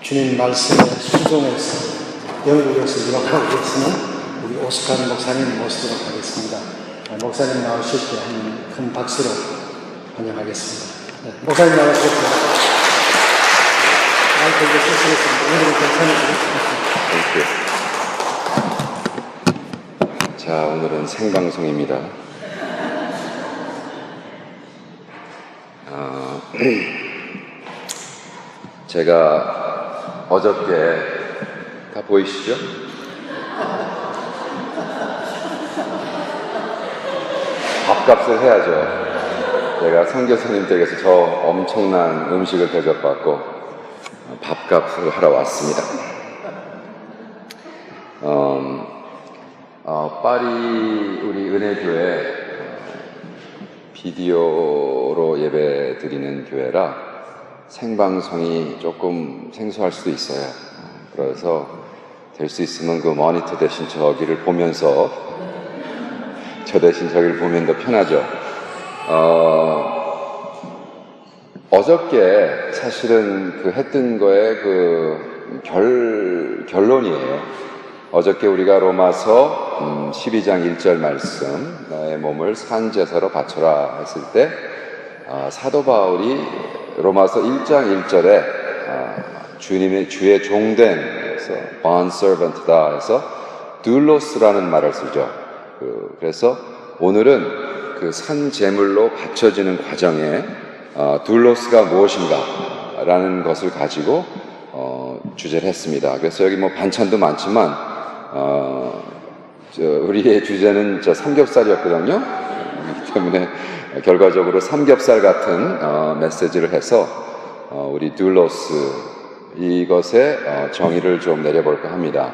주님 말씀에 순종해서 영국에서 유학하고 계시는 우리 오스카 목사님 모시도록 하겠습니다. 목사님 나오실 때 한 큰 박수로 환영하겠습니다. 네, 목사님 나오시겠습니다. 마이크 이제 쓰시겠습니다. 오늘은 괜찮으세요? 자, 오늘은 생방송입니다. 제가 어저께 다 보이시죠? 밥값을 해야죠. 제가 선교사님 댁에서 저 엄청난 음식을 대접받고 밥값을 하러 왔습니다. 파리 우리 은혜교회 비디오로 예배 드리는 교회라 생방송이 조금 생소할 수도 있어요. 그래서 될 수 있으면 그 모니터 대신 저기를 보면서 저 대신 저기를 보면 더 편하죠. 어저께 사실은 그 했던 거에 그 결론이에요. 어저께 우리가 로마서 12장 1절 말씀, 나의 몸을 산제사로 바쳐라 했을 때 사도 바울이 로마서 1장 1절에 주님의 주의 종된 그래서 bond servant다 해서 doulos,라는 말을 쓰죠. 그래서 오늘은 그 산 제물로 바쳐지는 과정에 doulos,가 무엇인가 라는 것을 가지고 주제를 했습니다. 그래서 여기 뭐 반찬도 많지만 우리의 주제는 삼겹살이었거든요. 그렇기 때문에 결과적으로 삼겹살 같은 메시지를 해서 우리 doulos 이것의 정의를 좀 내려볼까 합니다.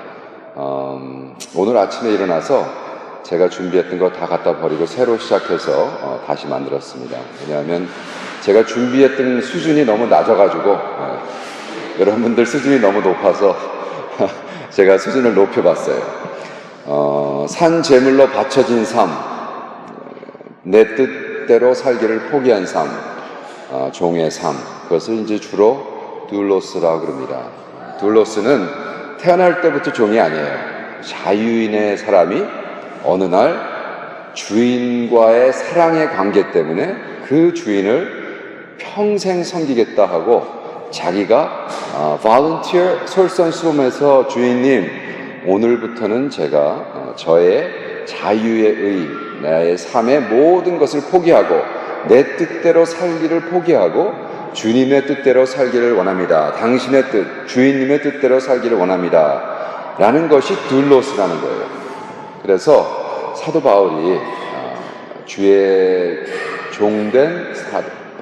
오늘 아침에 일어나서 제가 준비했던 거 다 갖다 버리고 새로 시작해서 다시 만들었습니다. 왜냐하면 제가 준비했던 수준이 너무 낮아가지고 여러분들 수준이 너무 높아서 제가 수준을 높여봤어요. 산 제물로 바쳐진 삶, 내 뜻대로 살기를 포기한 삶, 종의 삶, 그것을 이제 주로 doulos,라고 그럽니다. doulos,는 태어날 때부터 종이 아니에요. 자유인의 사람이 어느 날 주인과의 사랑의 관계 때문에 그 주인을 평생 섬기겠다 하고 자기가 volunteer 솔선수범해서 주인님 오늘부터는 제가 저의 자유의 의 나의 삶의 모든 것을 포기하고 내 뜻대로 살기를 포기하고 주님의 뜻대로 살기를 원합니다. 당신의 뜻, 주인님의 뜻대로 살기를 원합니다. 라는 것이 doulos,라는 거예요. 그래서 사도 바울이 주의 종된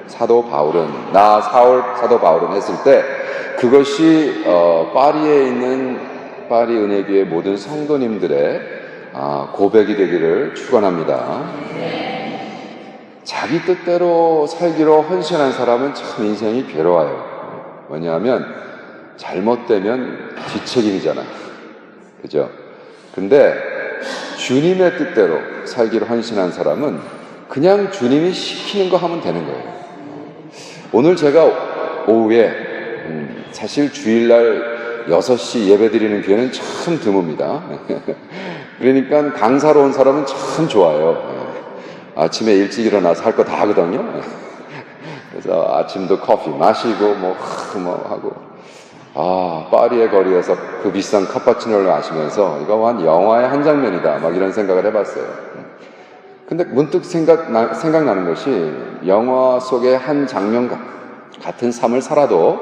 사도 바울은 사도 바울은 했을 때 그것이 파리에 있는 파리 은혜교회 모든 성도님들의 고백이 되기를 축원합니다. 자기 뜻대로 살기로 헌신한 사람은 참 인생이 괴로워요. 왜냐하면 잘못되면 뒷책임이잖아. 그죠? 근데 주님의 뜻대로 살기로 헌신한 사람은 그냥 주님이 시키는 거 하면 되는 거예요. 오늘 제가 오후에 사실 주일날 6시 예배 드리는 교회는 참 드뭅니다. 그러니까 강사로 온 사람은 참 좋아요. 아침에 일찍 일어나서 할 거 다 하거든요. 그래서 아침도 커피 마시고 뭐 하고 파리의 거리에서 그 비싼 카푸치노를 마시면서 이거 한 영화의 한 장면이다 막 이런 생각을 해봤어요. 근데 문득 생각나는 것이 영화 속의 한 장면 같은 삶을 살아도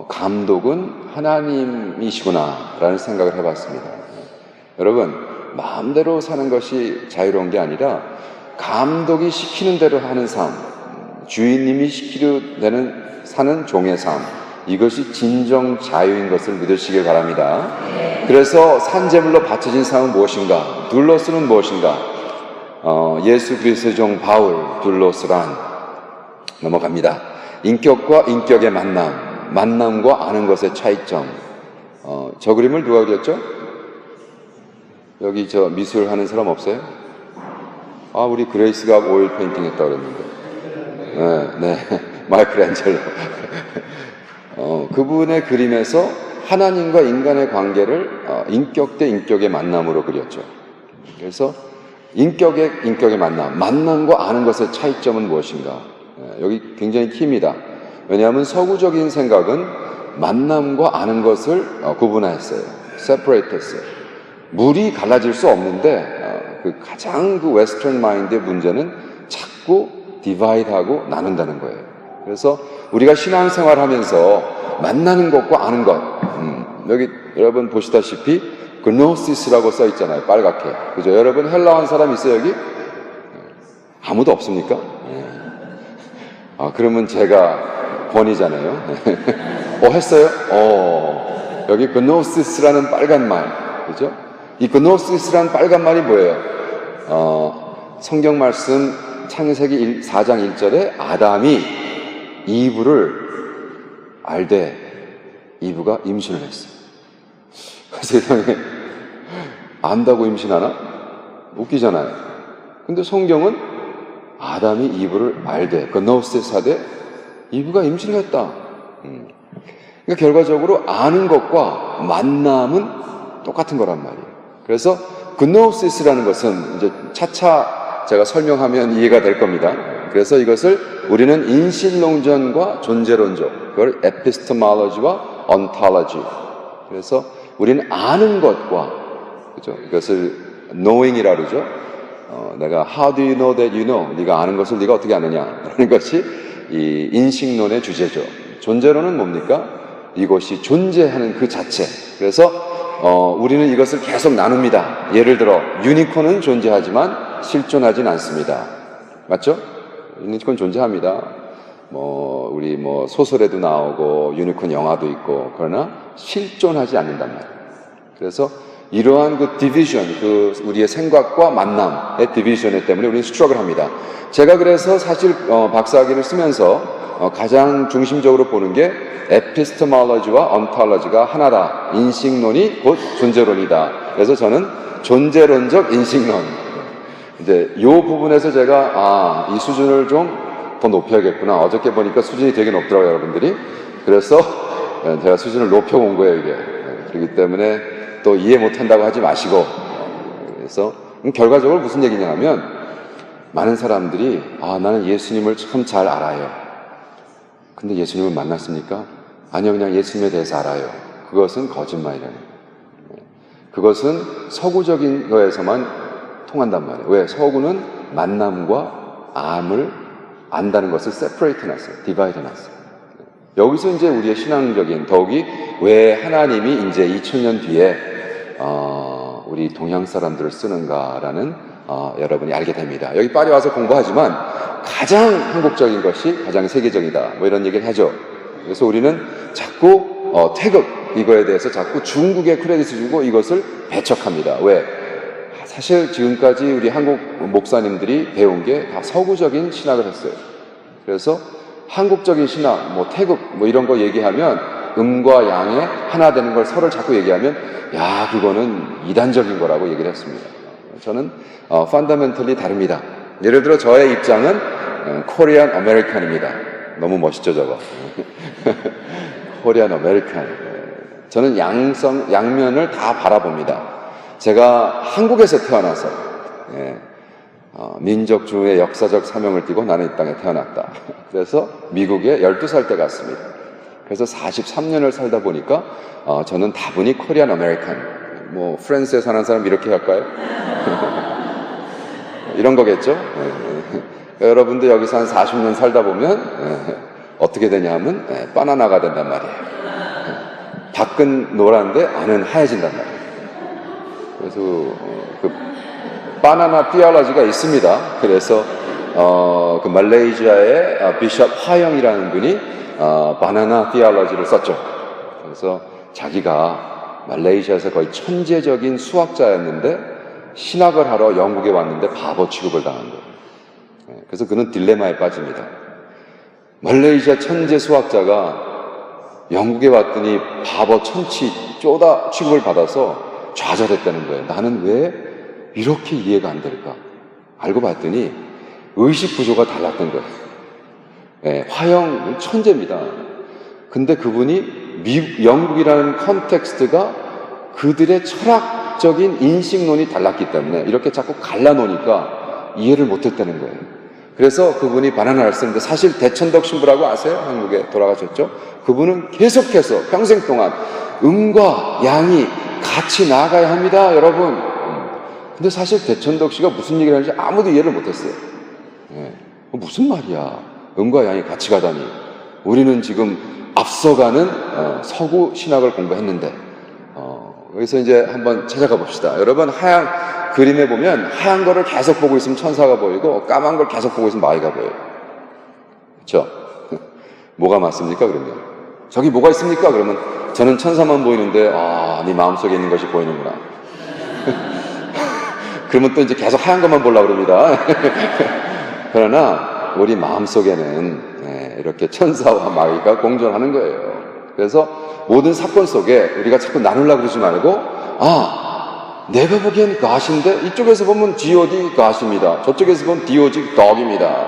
감독은 하나님이시구나 라는 생각을 해봤습니다. 여러분 마음대로 사는 것이 자유로운 게 아니라 감독이 시키는 대로 하는 삶, 주인님이 시키려 사는 종의 삶, 이것이 진정 자유인 것을 믿으시길 바랍니다. 그래서 산제물로 바쳐진 삶은 무엇인가? doulos,는 무엇인가? 예수 그리스도의 종 바울 doulos,란 넘어갑니다. 인격과 인격의 만남과 아는 것의 차이점. 저 그림을 누가 그렸죠? 여기 저 미술 하는 사람 없어요? 우리 그레이스가 오일 페인팅 했다고 그랬는데. 네. 마이클 앤젤로. 그분의 그림에서 하나님과 인간의 관계를 인격 대 인격의 만남으로 그렸죠. 그래서 인격의 만남과 아는 것의 차이점은 무엇인가? 여기 굉장히 킵니다. 왜냐하면 서구적인 생각은 만남과 아는 것을 구분했어요. separate 했어요. 물이 갈라질 수 없는데 가장 웨스턴 마인드의 문제는 자꾸 디바이드하고 나눈다는 거예요. 그래서 우리가 신앙생활 하면서 만나는 것과 아는 것, 여기 여러분 보시다시피 그노시스라고 써 있잖아요. 빨갛게. 그죠? 여러분 헬라어 사람 있어요 여기? 아무도 없습니까? 그러면 제가 권위잖아요. 했어요? 여기 그노시스라는 빨간 말, 그죠? 이 그노시스라는 빨간 말이 뭐예요? 성경 말씀 창세기 4장 1절에 아담이 이브를 알되 이브가 임신을 했어요. 세상에 안다고 임신하나? 웃기잖아요. 근데 성경은 아담이 이브를 알되 그노시스 하되 이브가 임신을 했다. 그러니까 결과적으로 아는 것과 만남은 똑같은 거란 말이에요. 그래서 그노시스라는 것은 이제 차차 제가 설명하면 이해가 될 겁니다. 그래서 이것을 우리는 인신론전과 존재론적, 그걸 epistemology와 ontology. 그래서 우리는 아는 것과, 그죠? 이것을 knowing이라고 그러죠. 내가 how do you know that you know? 네가 아는 것을 네가 어떻게 아느냐? 라는 것이 이 인식론의 주제죠. 존재론은 뭡니까? 이것이 존재하는 그 자체. 그래서 우리는 이것을 계속 나눕니다. 예를 들어 유니콘은 존재하지만 실존하진 않습니다. 맞죠? 유니콘 존재합니다. 우리 소설에도 나오고 유니콘 영화도 있고, 그러나 실존하지 않는단 말이에요. 그래서 이러한 그 디비전, 우리의 생각과 만남의 디비전 때문에 우리는 스트러글 합니다. 제가 그래서 사실 박사학위를 쓰면서 가장 중심적으로 보는 게 epistemology와 ontology가 하나다. 인식론이 곧 존재론이다. 그래서 저는 존재론적 인식론. 이제 이 부분에서 제가 이 수준을 좀 더 높여야겠구나. 어저께 보니까 수준이 되게 높더라고요, 여러분들이. 그래서 제가 수준을 높여온 거예요, 이게. 그렇기 때문에 또 이해 못한다고 하지 마시고. 그래서 결과적으로 무슨 얘기냐 하면, 많은 사람들이 나는 예수님을 참 잘 알아요. 근데 예수님을 만났습니까? 아니요, 그냥 예수님에 대해서 알아요. 그것은 거짓말이라는 거예요. 그것은 서구적인 거에서만 통한단 말이에요. 왜? 서구는 만남과 암을 안다는 것을 separate 해놨어요. divide 해놨어요. 여기서 이제 우리의 신앙적인, 더욱이 왜 하나님이 이제 2000년 뒤에 우리 동양 사람들을 쓰는가라는 여러분이 알게 됩니다. 여기 파리 와서 공부하지만 가장 한국적인 것이 가장 세계적이다. 이런 얘기를 하죠. 그래서 우리는 자꾸 태극 이거에 대해서 자꾸 중국에 크레딧을 주고 이것을 배척합니다. 왜? 사실 지금까지 우리 한국 목사님들이 배운 게 다 서구적인 신학을 했어요. 그래서 한국적인 신학, 태극 이런 거 얘기하면 음과 양의 하나 되는 걸 서로 자꾸 얘기하면 그거는 이단적인 거라고 얘기를 했습니다. 저는 펀더멘털리 다릅니다. 예를 들어 저의 입장은 코리안 아메리칸입니다. 너무 멋있죠 저거. 코리안 아메리칸. 저는 양면을 다 바라봅니다. 제가 한국에서 태어나서 민족주의 역사적 사명을 띠고 나는 이 땅에 태어났다. 그래서 미국에 12살 때 갔습니다. 그래서 43년을 살다 보니까 저는 다분히 코리안 아메리칸. 프랑스에 사는 사람 이렇게 할까요? 이런 거겠죠? 여러분도 여기서 한 40년 살다 보면 어떻게 되냐 하면 바나나가 된단 말이에요. 밖은 노란데 안은 하얘진단 말이에요. 그래서 그 바나나 티올로지가 있습니다. 그래서 그 말레이시아의 비숍 화영이라는 분이 바나나 티올로지를 썼죠. 그래서 자기가 말레이시아에서 거의 천재적인 수학자였는데 신학을 하러 영국에 왔는데 바보 취급을 당한 거예요. 그래서 그는 딜레마에 빠집니다. 말레이시아 천재 수학자가 영국에 왔더니 바보 천치 쪼다 취급을 받아서 좌절했다는 거예요. 나는 왜 이렇게 이해가 안 될까? 알고 봤더니 의식 구조가 달랐던 거예요. 화영 천재입니다. 근데 그분이 영국이라는 컨텍스트가 그들의 철학적인 인식론이 달랐기 때문에 이렇게 자꾸 갈라놓으니까 이해를 못했다는 거예요. 그래서 그분이 바나나를 쓰는데, 사실 대천덕 신부라고 아세요? 한국에 돌아가셨죠? 그분은 계속해서 평생 동안 음과 양이 같이 나아가야 합니다, 여러분. 근데 사실 대천덕 씨가 무슨 얘기를 하는지 아무도 이해를 못했어요. 무슨 말이야? 음과 양이 같이 가다니. 우리는 지금 앞서가는 서구 신학을 공부했는데, 여기서 이제 한번 찾아가 봅시다. 여러분, 하얀 그림에 보면 하얀 거를 계속 보고 있으면 천사가 보이고 까만 걸 계속 보고 있으면 마귀가 보여요. 그렇죠? 뭐가 맞습니까, 그러면? 저기 뭐가 있습니까? 그러면 저는 천사만 보이는데, 네 마음속에 있는 것이 보이는구나. 그러면 또 이제 계속 하얀 것만 보려고 그럽니다. 그러나 우리 마음속에는 이렇게 천사와 마귀가 공존하는 거예요. 그래서 모든 사건 속에 우리가 자꾸 나누려고 그러지 말고, 내가 보기엔 God인데 이쪽에서 보면 G.O.D. God입니다. 저쪽에서 보면 D.O.G. Dog입니다.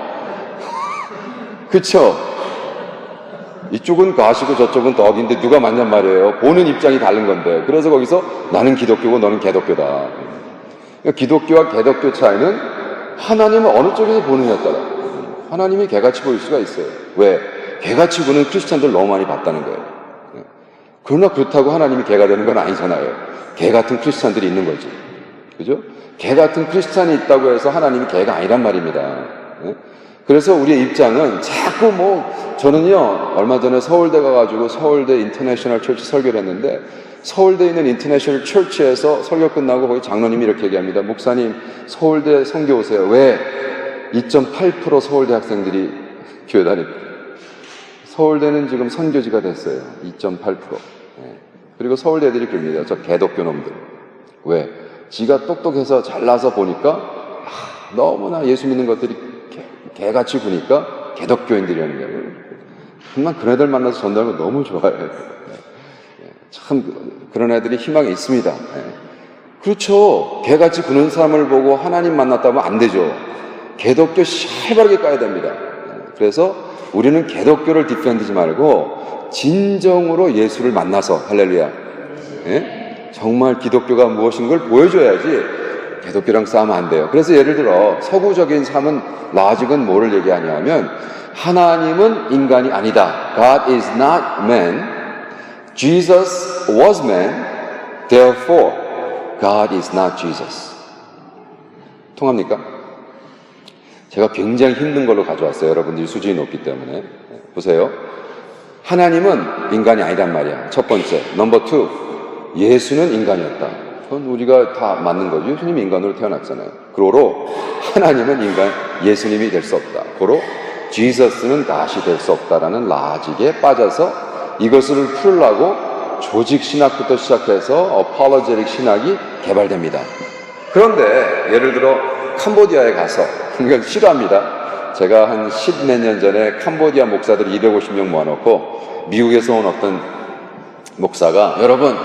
그쵸? 이쪽은 God이고 저쪽은 Dog인데 누가 맞냔 말이에요. 보는 입장이 다른 건데. 그래서 거기서 나는 기독교고 너는 개독교다. 기독교와 개독교 차이는 하나님을 어느 쪽에서 보느냐에 따라 하나님이 개같이 보일 수가 있어요. 왜? 개같이 보는 크리스찬들 너무 많이 봤다는 거예요. 그러나 그렇다고 하나님이 개가 되는 건 아니잖아요. 개 같은 크리스찬들이 있는 거죠. 그죠? 개 같은 크리스찬이 있다고 해서 하나님이 개가 아니란 말입니다. 그래서 우리의 입장은 자꾸 저는요, 얼마 전에 서울대 가가지고 서울대 인터내셔널 처치 설교를 했는데, 서울대에 있는 인터내셔널 처치에서 설교 끝나고 거기 장로님이 이렇게 얘기합니다. 목사님, 서울대 선교 오세요. 왜? 2.8% 서울대 학생들이 교회 다닙니다. 서울대는 지금 선교지가 됐어요. 2.8%. 그리고 서울대 애들이 그럽니다. 저 개독교 놈들. 왜? 지가 똑똑해서 잘나서 보니까 너무나 예수 믿는 것들이 개같이 보니까 개독교인들이라는 거예요. 정말 그런 애들 만나서 전도하는 거 너무 좋아해요. 참 그런 애들이 희망이 있습니다. 그렇죠. 개같이 구는 사람을 보고 하나님 만났다면 안 되죠. 개독교 활발하게 까야 됩니다. 그래서 우리는 개독교를 디펜드지 말고 진정으로 예수를 만나서, 할렐루야, 정말 기독교가 무엇인 걸 보여줘야지 개독교랑 싸우면 안 돼요. 그래서 예를 들어 서구적인 삶은 라직은 뭐를 얘기하냐면, 하나님은 인간이 아니다. God is not man. Jesus was man. Therefore, God is not Jesus. 통합니까? 제가 굉장히 힘든 걸로 가져왔어요. 여러분들이 수준이 높기 때문에. 보세요. 하나님은 인간이 아니란 말이야. 첫 번째. 넘버 투. 예수는 인간이었다. 그건 우리가 다 맞는 거죠. 예수님이 인간으로 태어났잖아요. 그러므로 하나님은 예수님이 될 수 없다. 고로 지저스는 다시 될 수 없다라는 라직에 빠져서 이것을 풀으려고 조직 신학부터 시작해서 어폴로제틱 신학이 개발됩니다. 그런데 예를 들어 캄보디아에 가서, 이건 싫어합니다. 제가 한 10몇 년 전에 캄보디아 목사들 250명 모아놓고 미국에서 온 어떤 목사가, 여러분,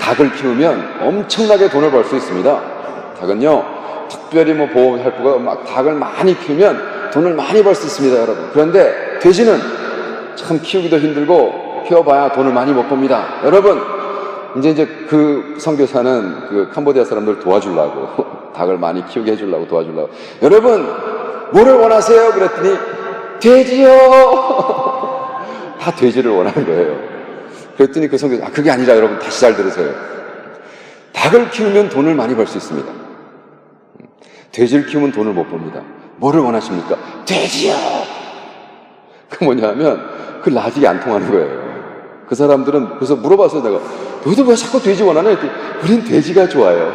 닭을 키우면 엄청나게 돈을 벌 수 있습니다. 닭은요, 특별히 보호할 거가 막 닭을 많이 키우면 돈을 많이 벌 수 있습니다, 여러분. 그런데 돼지는 참 키우기도 힘들고 키워봐야 돈을 많이 못 법니다. 여러분, 이제 그 선교사는 그 캄보디아 사람들 도와주려고 닭을 많이 키우게 해주려고 도와주려고, 여러분 뭐를 원하세요? 그랬더니 돼지요. 다 돼지를 원하는 거예요. 그랬더니 그 선교사, 그게 아니라 여러분 다시 잘 들으세요. 닭을 키우면 돈을 많이 벌 수 있습니다. 돼지를 키우면 돈을 못 법니다. 뭐를 원하십니까? 돼지요. 그 뭐냐면 그 라직이 안 통하는 거예요. 그 사람들은, 그래서 물어봤어요. 내가, 너희들 왜 자꾸 돼지 원하냐 했더니, 우린 돼지가 좋아요.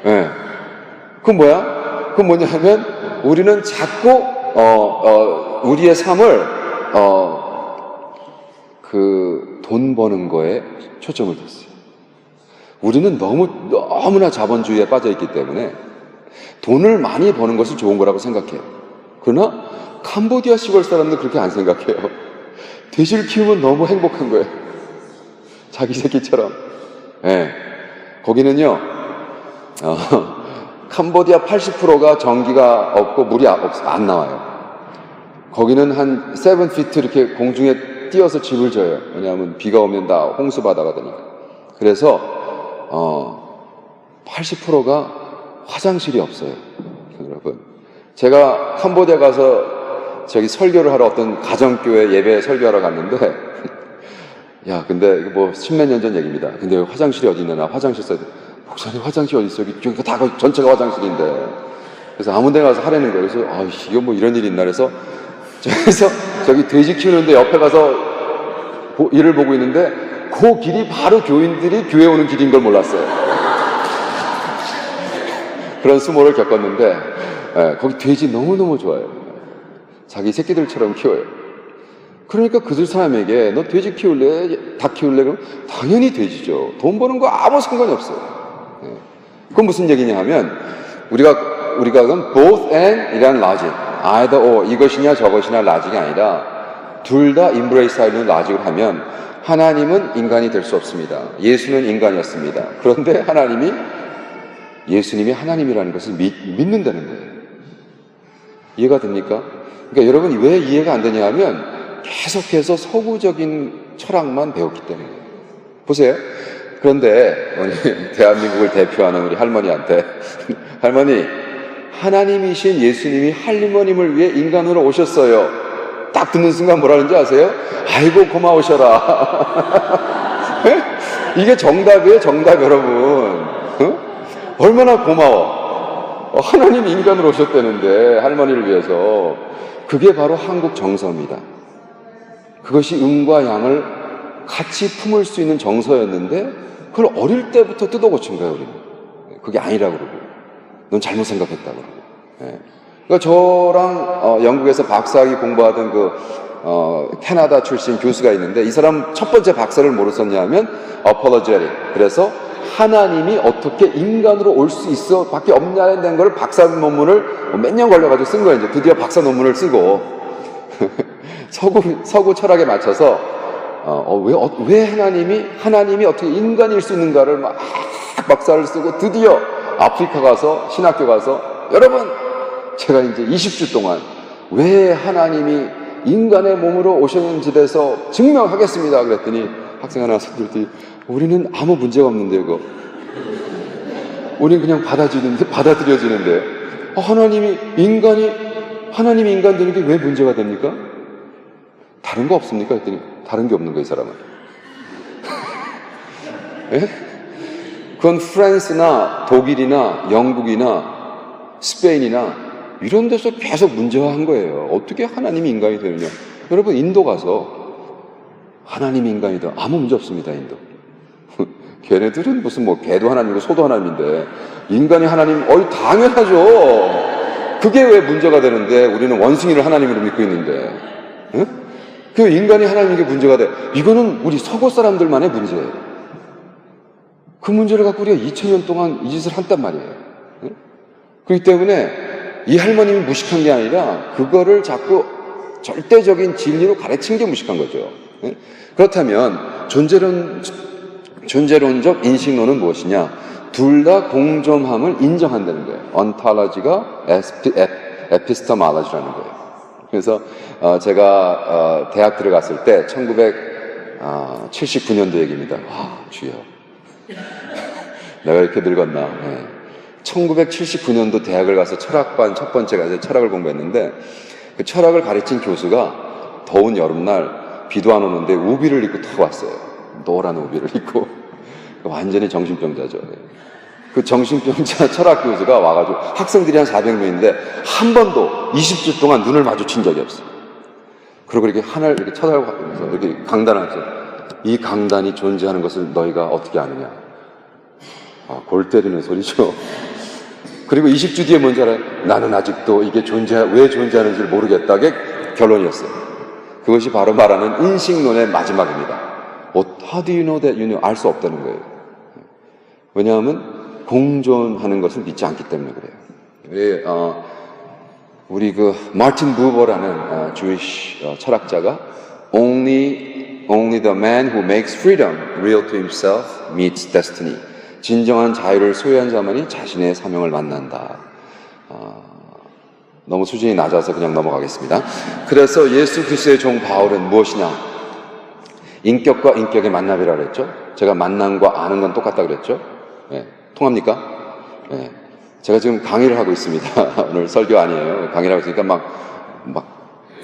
네. 그건 뭐야? 그건 뭐냐면 우리는 자꾸 우리의 삶을 그 돈 버는 거에 초점을 뒀어요. 우리는 너무나 자본주의에 빠져있기 때문에 돈을 많이 버는 것을 좋은 거라고 생각해요. 그러나 캄보디아 시골 사람들은 그렇게 안 생각해요. 돼지를 키우면 너무 행복한 거예요. 자기 새끼처럼. 네. 거기는요, 캄보디아 80%가 전기가 없고 물이 안 나와요. 거기는 한 7피트 이렇게 공중에 띄어서 집을 져요. 왜냐하면 비가 오면 다 홍수바다가 되니까. 그래서 80%가 화장실이 없어요. 여러분, 제가 캄보디아 가서 저기 설교를 하러 어떤 가정교회 예배 설교하러 갔는데 야, 근데 이거 뭐 십몇 년 전 얘기입니다. 근데 화장실이 어디 있나? 화장실 써야 돼. 목사님 화장실 어디 있어? 여기 다 전체가 화장실인데. 그래서 아무 데 가서 하라는 거예요. 그래서 이거 뭐 이런 일이 있나? 그래서 저기 돼지 키우는데 옆에 가서 일을 보고 있는데 그 길이 바로 교인들이 교회 오는 길인 걸 몰랐어요. 그런 수모를 겪었는데 거기 돼지 너무너무 좋아요. 자기 새끼들처럼 키워요. 그러니까 그들 사람에게 너 돼지 키울래? 닭 키울래? 그럼 당연히 돼지죠. 돈 버는 거 아무 상관이 없어요. 그건 무슨 얘기냐 하면 우리가 그건 both and 이라는 logic, either or 이것이냐 저것이냐 logic이 아니라 둘 다 embrace 하는 logic을 하면 하나님은 인간이 될 수 없습니다. 예수는 인간이었습니다. 그런데 예수님이 하나님이라는 것을 믿는다는 거예요. 이해가 됩니까? 그러니까 여러분이 왜 이해가 안 되냐 하면 계속해서 서구적인 철학만 배웠기 때문에. 보세요. 그런데 대한민국을 대표하는 우리 할머니한테 할머니, 하나님이신 예수님이 할머님을 위해 인간으로 오셨어요. 딱 듣는 순간 뭐라는지 아세요? 아이고 고마우셔라. 이게 정답이에요. 정답. 여러분, 얼마나 고마워. 하나님이 인간으로 오셨다는데 할머니를 위해서. 그게 바로 한국 정서입니다. 그것이 음과 양을 같이 품을 수 있는 정서였는데 그걸 어릴 때부터 뜯어고친 거예요. 우리는 그게 아니라고 그러고 넌 잘못 생각했다고 그러고. 그러니까 저랑 영국에서 박사학위 공부하던 캐나다 출신 교수가 있는데 이 사람 첫 번째 박사를 뭐로 썼냐면 apologetic. 그래서 하나님이 어떻게 인간으로 올 수 있어 밖에 없냐는 걸 박사 논문을 몇 년 걸려가지고 쓴 거예요. 이제 드디어 박사 논문을 쓰고 서구 철학에 맞춰서 왜 하나님이 어떻게 인간일 수 있는가를 막 박사를 쓰고 드디어 아프리카 가서 신학교 가서 여러분 제가 이제 20주 동안 왜 하나님이 인간의 몸으로 오셨는지에 대해서 증명하겠습니다. 그랬더니 학생 하나 선들더니 우리는 아무 문제가 없는데요. 그거 우리는 그냥 받아들여지는데 하나님이 인간 되는 게 왜 문제가 됩니까? 다른 거 없습니까? 했더니 다른 게 없는 거예요, 이 사람은. 예? 그건 프랑스나 독일이나 영국이나 스페인이나 이런 데서 계속 문제화한 거예요. 어떻게 하나님이 인간이 되느냐. 여러분 인도 가서 하나님이 인간이다. 아무 문제 없습니다. 인도. 걔네들은 무슨 개도 하나님이고 소도 하나님인데 인간이 하나님 당연하죠. 그게 왜 문제가 되는데 우리는 원숭이를 하나님으로 믿고 있는데 그 인간이 하나님에게 문제가 돼. 이거는 우리 서구 사람들만의 문제예요. 그 문제를 갖고 우리가 2000년 동안 이 짓을 한단 말이에요. 그렇기 때문에 이 할머님이 무식한 게 아니라 그거를 자꾸 절대적인 진리로 가르친 게 무식한 거죠. 그렇다면 존재론적 인식론은 무엇이냐? 둘 다 공존함을 인정한다는 거예요. ontology가 epistemology라는 거예요. 그래서 제가 대학 들어갔을 때 1979년도 얘기입니다. 주여 내가 이렇게 늙었나. 1979년도 대학을 가서 철학반 첫 번째가 철학을 공부했는데 그 철학을 가르친 교수가 더운 여름날 비도 안 오는데 우비를 입고 탁 왔어요. 노란 우비를 입고. 완전히 정신병자죠. 그 정신병자 철학 교수가 와가지고 학생들이 한 400명인데 한 번도 20주 동안 눈을 마주친 적이 없어요. 그리고 이렇게 하늘 이렇게 쳐다보면서 이렇게 강단을 하죠. 이 강단이 존재하는 것을 너희가 어떻게 아느냐. 골 때리는 소리죠. 그리고 20주 뒤에 뭔지 알아요? 나는 아직도 이게 왜 존재하는지를 모르겠다게 결론이었어요. 그것이 바로 말하는 인식론의 마지막입니다. How do you know that you know? 알 수 없다는 거예요. 왜냐하면 공존하는 것을 믿지 않기 때문에 그래요. 우리 마틴 부버라는 Jewish 철학자가 only the man who makes freedom real to himself meets destiny. 진정한 자유를 소유한 자만이 자신의 사명을 만난다. 너무 수준이 낮아서 그냥 넘어가겠습니다. 그래서 예수 그리스도의 종 바울은 무엇이냐? 인격과 인격의 만남이라고 그랬죠. 제가 만남과 아는 건 똑같다 그랬죠. 예, 통합니까? 예, 제가 지금 강의를 하고 있습니다. 오늘 설교 아니에요. 강의를 하고 있으니까 막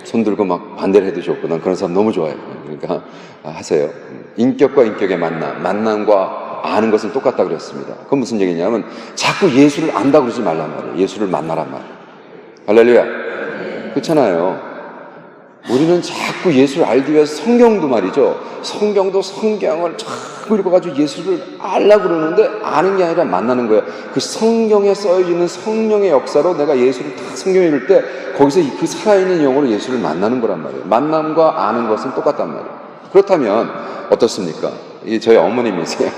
손들고 막 반대를 해도 좋고, 난 그런 사람 너무 좋아해요. 그러니까 하세요. 인격과 인격의 만남과 아는 것은 똑같다 그랬습니다. 그건 무슨 얘기냐면 자꾸 예수를 안다 그러지 말란 말이에요. 예수를 만나란 말이에요. 할렐루야. 그렇잖아요. 우리는 자꾸 예수를 알기 위해서 성경도 말이죠. 성경을 자꾸 읽어가지고 예수를 알려고 그러는데 아는 게 아니라 만나는 거예요. 그 성경에 써있는 성령의 역사로 내가 예수를 다 성경에 읽을 때 거기서 그 살아있는 영으로 예수를 만나는 거란 말이에요. 만남과 아는 것은 똑같단 말이에요. 그렇다면 어떻습니까? 이게 저희 어머님이세요.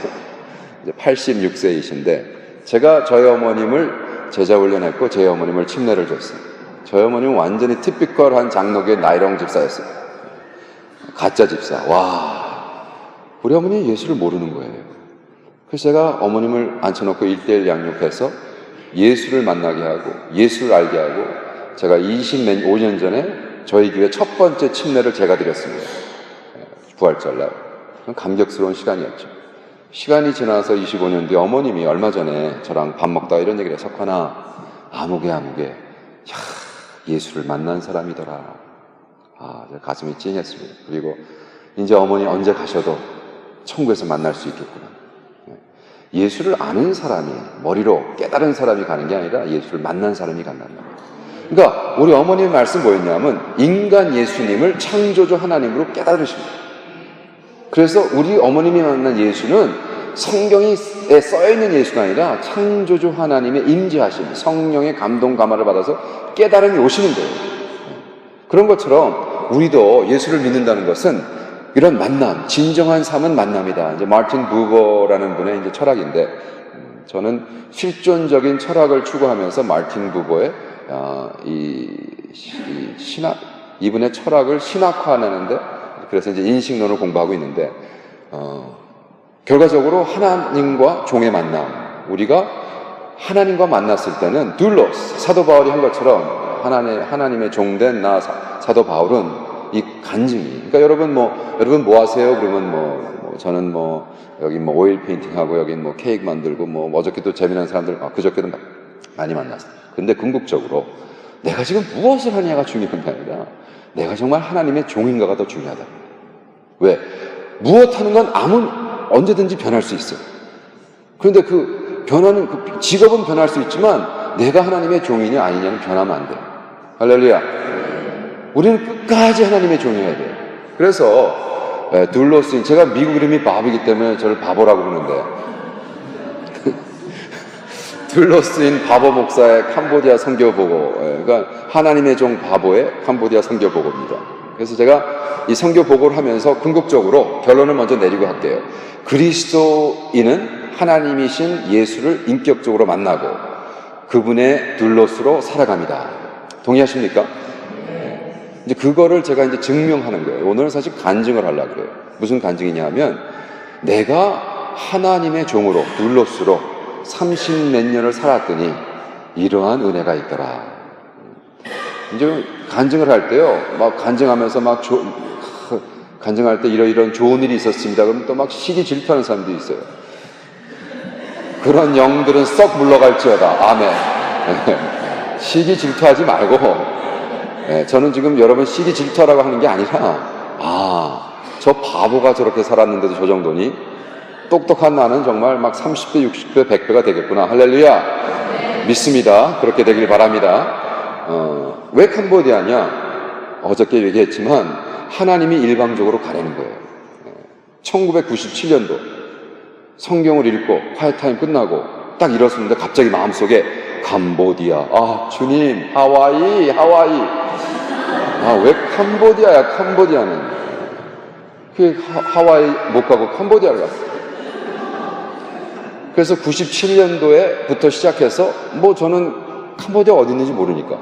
이제 86세이신데 제가 저희 어머님을 제자 훈련했고 저희 어머님을 침례를 줬어요. 저희 어머님은 완전히 티피컬한 장로교의 나이롱 집사였어요. 가짜 집사. 와, 우리 어머니 예수를 모르는 거예요. 그래서 제가 어머님을 앉혀놓고 1:1 양육해서 예수를 만나게 하고 예수를 알게 하고 제가 25년 전에 저희 교회 첫 번째 침례를 제가 드렸습니다. 부활절날. 감격스러운 시간이었죠. 시간이 지나서 25년 뒤에 어머님이 얼마 전에 저랑 밥 먹다가 이런 얘기를 해요. 석환아, 아무개 예수를 만난 사람이더라. 가슴이 찡했습니다. 그리고 이제 어머니 언제 가셔도 천국에서 만날 수 있겠구나. 예수를 아는 사람이, 머리로 깨달은 사람이 가는 게 아니라 예수를 만난 사람이 간단 말이에요. 그러니까 우리 어머님의 말씀 뭐였냐면 인간 예수님을 창조주 하나님으로 깨달으십니다. 그래서 우리 어머님이 만난 예수는 성경에 써있는 예수가 아니라 창조주 하나님의 임재하심, 성령의 감동 감화를 받아서 깨달음이 오시는 거예요. 그런 것처럼 우리도 예수를 믿는다는 것은 이런 만남, 진정한 삶은 만남이다. 이제 마틴 부버라는 분의 이제 철학인데, 저는 실존적인 철학을 추구하면서 마틴 부버의 이분의 철학을 신학화하는데, 그래서 이제 인식론을 공부하고 있는데, 결과적으로 하나님과 종의 만남, 우리가 하나님과 만났을 때는 둘로스, 사도 바울이 한 것처럼 하나님의 종된 나 사도 바울은 이 간증이, 그러니까 여러분 뭐 하세요? 그러면 저는 여기 오일 페인팅 하고 여기 케이크 만들고 어저께도 재미난 사람들 그저께도 많이 만났어요. 근데 궁극적으로 내가 지금 무엇을 하냐가 중요한 게 아니라 내가 정말 하나님의 종인가가 더 중요하다. 왜? 무엇 하는 건 언제든지 변할 수 있어요. 그런데 그 변하는 그 직업은 변할 수 있지만 내가 하나님의 종이냐 아니냐는 변하면 안 돼요. 할렐루야. 우리는 끝까지 하나님의 종이어야 돼요. 그래서 둘로스인, 제가 미국 이름이 바보이기 때문에 저를 바보라고 부르는데 둘로스인 바보 목사의 캄보디아 선교보고, 그러니까 하나님의 종 바보의 캄보디아 선교보고입니다. 그래서 제가 이 선교보고를 하면서 궁극적으로 결론을 먼저 내리고 할게요. 그리스도인은 하나님이신 예수를 인격적으로 만나고 그분의 둘로스로 살아갑니다. 동의하십니까? 이제 그거를 제가 이제 증명하는 거예요. 오늘은 사실 간증을 하려고 그래요. 무슨 간증이냐 하면 내가 하나님의 종으로 둘로스로 30몇 년을 살았더니 이러한 은혜가 있더라. 이제 간증을 할 때요, 막 간증하면서 간증할 때 이런 좋은 일이 있었습니다. 그러면 또 막 시기 질투하는 사람도 있어요. 그런 영들은 썩 물러갈지어다. 아멘. 시기 질투하지 말고, 저는 지금 여러분 시기 질투하라고 하는 게 아니라, 저 바보가 저렇게 살았는데도 저 정도니 똑똑한 나는 정말 막 30배, 60배, 100배가 되겠구나. 할렐루야. 믿습니다. 그렇게 되길 바랍니다. 왜 캄보디아냐? 어저께 얘기했지만 하나님이 일방적으로 가라는 거예요. 1997년도 성경을 읽고 콰이타임 끝나고 딱 일었는데 갑자기 마음속에 캄보디아, 주님, 하와이. 왜 캄보디아야, 캄보디아는. 하와이 못 가고 캄보디아를 갔어요. 그래서 97년도에부터 시작해서 저는 캄보디아 어디 있는지 모르니까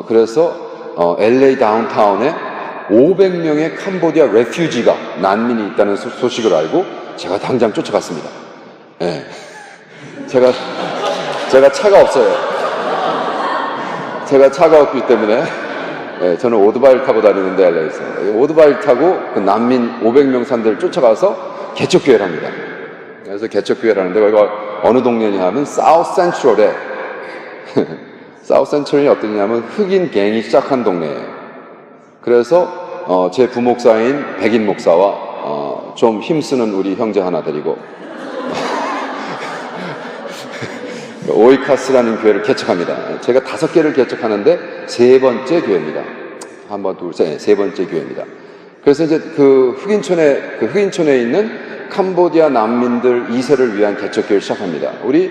그래서 LA 다운타운에 500명의 캄보디아 레퓨지가, 난민이 있다는 소식을 알고 제가 당장 쫓아갔습니다. 제가 차가 없어요. 제가 차가 없기 때문에 예, 저는 오토바이를 타고 다니는데 LA에서 오토바이를 타고 그 난민 500명 산들을 쫓아가서 개척교회를 합니다. 그래서 개척교회를 하는데 거기가 어느 동네냐 하면 사우스 센트럴에 사우스 센트럴이 어떠냐면 흑인 갱이 시작한 동네예요. 그래서 제 부목사인 백인 목사와 좀 힘쓰는 우리 형제 하나 데리고 오이카스라는 교회를 개척합니다. 제가 5개를 개척하는데 3번째 교회입니다. 한 번, 둘, 셋, 3번째 교회입니다. 그래서 이제 그 흑인촌에 있는 캄보디아 난민들 2세를 위한 개척교회를 시작합니다. 우리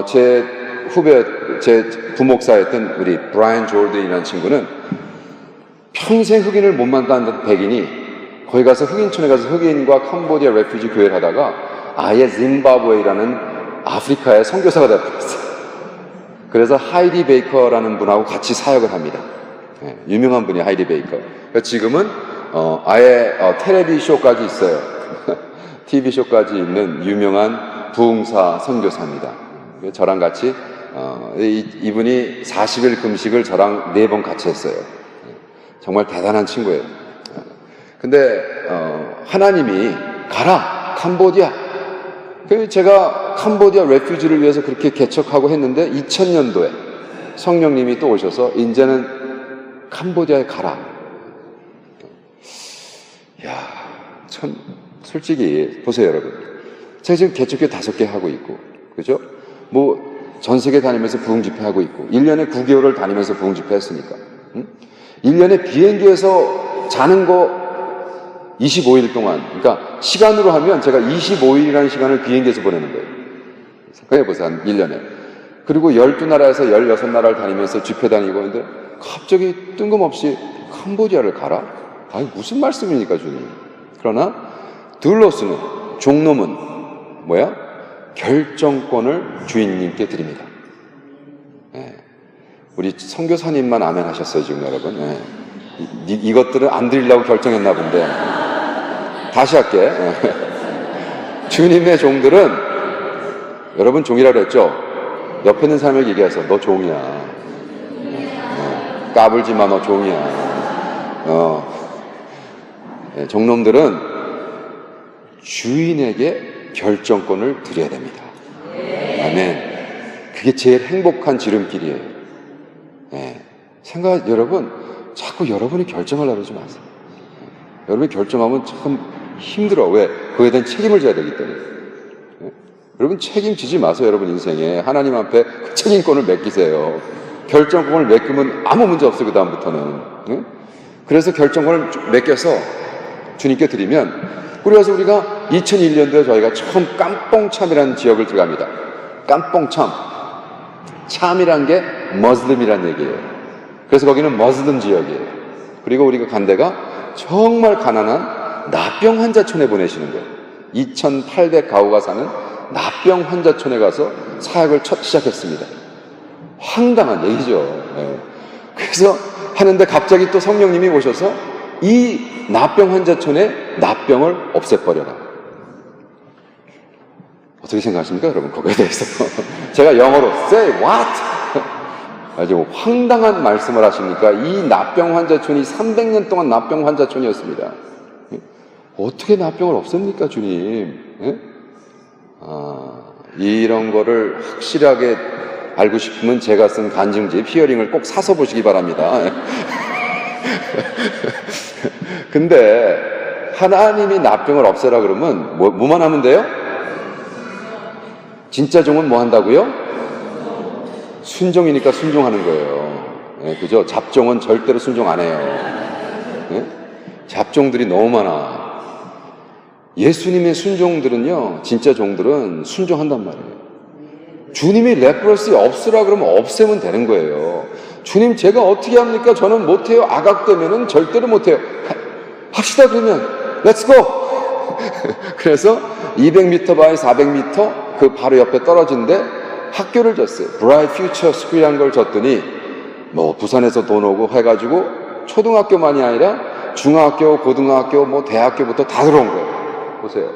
제 후배, 제 부목사였던 우리 브라이언 조던이라는 친구는 평생 흑인을 못 만났던 백인이 거기 가서 흑인촌에 가서 흑인과 캄보디아 레퓨지 교회를 하다가 아예 짐바브웨이라는 아프리카의 선교사가 되었어요. 그래서 하이디 베이커라는 분하고 같이 사역을 합니다. 네, 유명한 분이 하이디 베이커. 그러니까 지금은 아예 텔레비 쇼까지 있어요. TV 쇼까지 있는 유명한 부흥사 선교사입니다. 저랑 같이 이분이 40일 금식을 저랑 4번 같이 했어요. 정말 대단한 친구예요. 근데 하나님이 가라 캄보디아. 그래서 제가 캄보디아 레퓨지를 위해서 그렇게 개척하고 했는데 2000년도에 성령님이 또 오셔서 이제는 캄보디아에 가라. 야, 참 솔직히 보세요 여러분. 제가 지금 개척교회 5개 하고 있고, 그죠? 뭐 전 세계 다니면서 부흥 집회하고 있고 1년에 9개월을 다니면서 부흥 집회 했으니까 1년에 비행기에서 자는 거 25일 동안, 그러니까 시간으로 하면 제가 25일이라는 시간을 비행기에서 보내는 거예요. 생각해보세요. 한 1년에. 그리고 12나라에서 16나라를 다니면서 집회 다니고 있는데 갑자기 뜬금없이 캄보디아를 가라? 아니 무슨 말씀입니까 주님? 그러나 둘로스는, 종놈은 뭐야? 결정권을 주인님께 드립니다. 네. 우리 선교사님만 아멘 하셨어요 지금 여러분. 네. 이것들은 안 드리려고 결정했나 본데 다시 할게. 주님의 종들은, 여러분 종이라고 했죠? 옆에 있는 사람에게 얘기해서 너 종이야. 까불지 마, 너 종이야. 종놈들은 주인에게 결정권을 드려야 됩니다. 아멘. 그게 제일 행복한 지름길이에요. 여러분 자꾸 여러분이 결정하려고 그러지 마세요. 여러분이 결정하면 참 힘들어. 왜? 그거에 대한 책임을 져야 되기 때문에. 여러분 책임지지 마세요. 여러분 인생에 하나님 앞에 그 책임권을 맡기세요. 결정권을 맡기면 아무 문제 없어요. 그 다음부터는. 그래서 결정권을 맡겨서 주님께 드리면, 그래서 우리가 2001년도에 저희가 처음 깜뽕참이라는 지역을 들어갑니다. 깜뽕참, 참이란 게 머슬림이란 얘기예요. 그래서 거기는 머슬림 지역이에요. 그리고 우리가 간 데가 정말 가난한 납병 환자촌에 보내시는 거예요. 2,800 가구가 사는 납병 환자촌에 가서 사역을 시작했습니다. 황당한 얘기죠. 그래서 하는데 갑자기 또 성령님이 오셔서 이 납병 환자촌에 납병을 없애버려라. 어떻게 생각하십니까 여러분 거기에 대해서? 제가 영어로 say what? 아주 황당한 말씀을 하십니까? 이 납병 환자촌이 300년 동안 납병 환자촌이었습니다. 어떻게 납병을 없앱니까 주님? 이런 거를 확실하게 알고 싶으면 제가 쓴 간증집 히어링을 꼭 사서 보시기 바랍니다. 근데 하나님이 납병을 없애라 그러면 뭐만 하면 돼요? 진짜 종은 뭐 한다고요? 순종이니까 순종하는 거예요. 그죠? 잡종은 절대로 순종 안 해요. 잡종들이 너무 많아. 예수님의 순종들은요, 진짜 종들은 순종한단 말이에요. 주님이 레프러시 없으라 그러면 없애면 되는 거예요. 주님 제가 어떻게 합니까? 저는 못해요. 악악되면은 절대로 못해요. 합시다 그러면 렛츠고. 그래서 200m 바이 400m 그 바로 옆에 떨어진데 학교를 줬어요. 브라이트 퓨처 스쿨이라는 걸 줬더니 뭐 부산에서 돈 오고 해가지고 초등학교만이 아니라 중학교, 고등학교, 뭐 대학교부터 다 들어온 거예요. 보세요.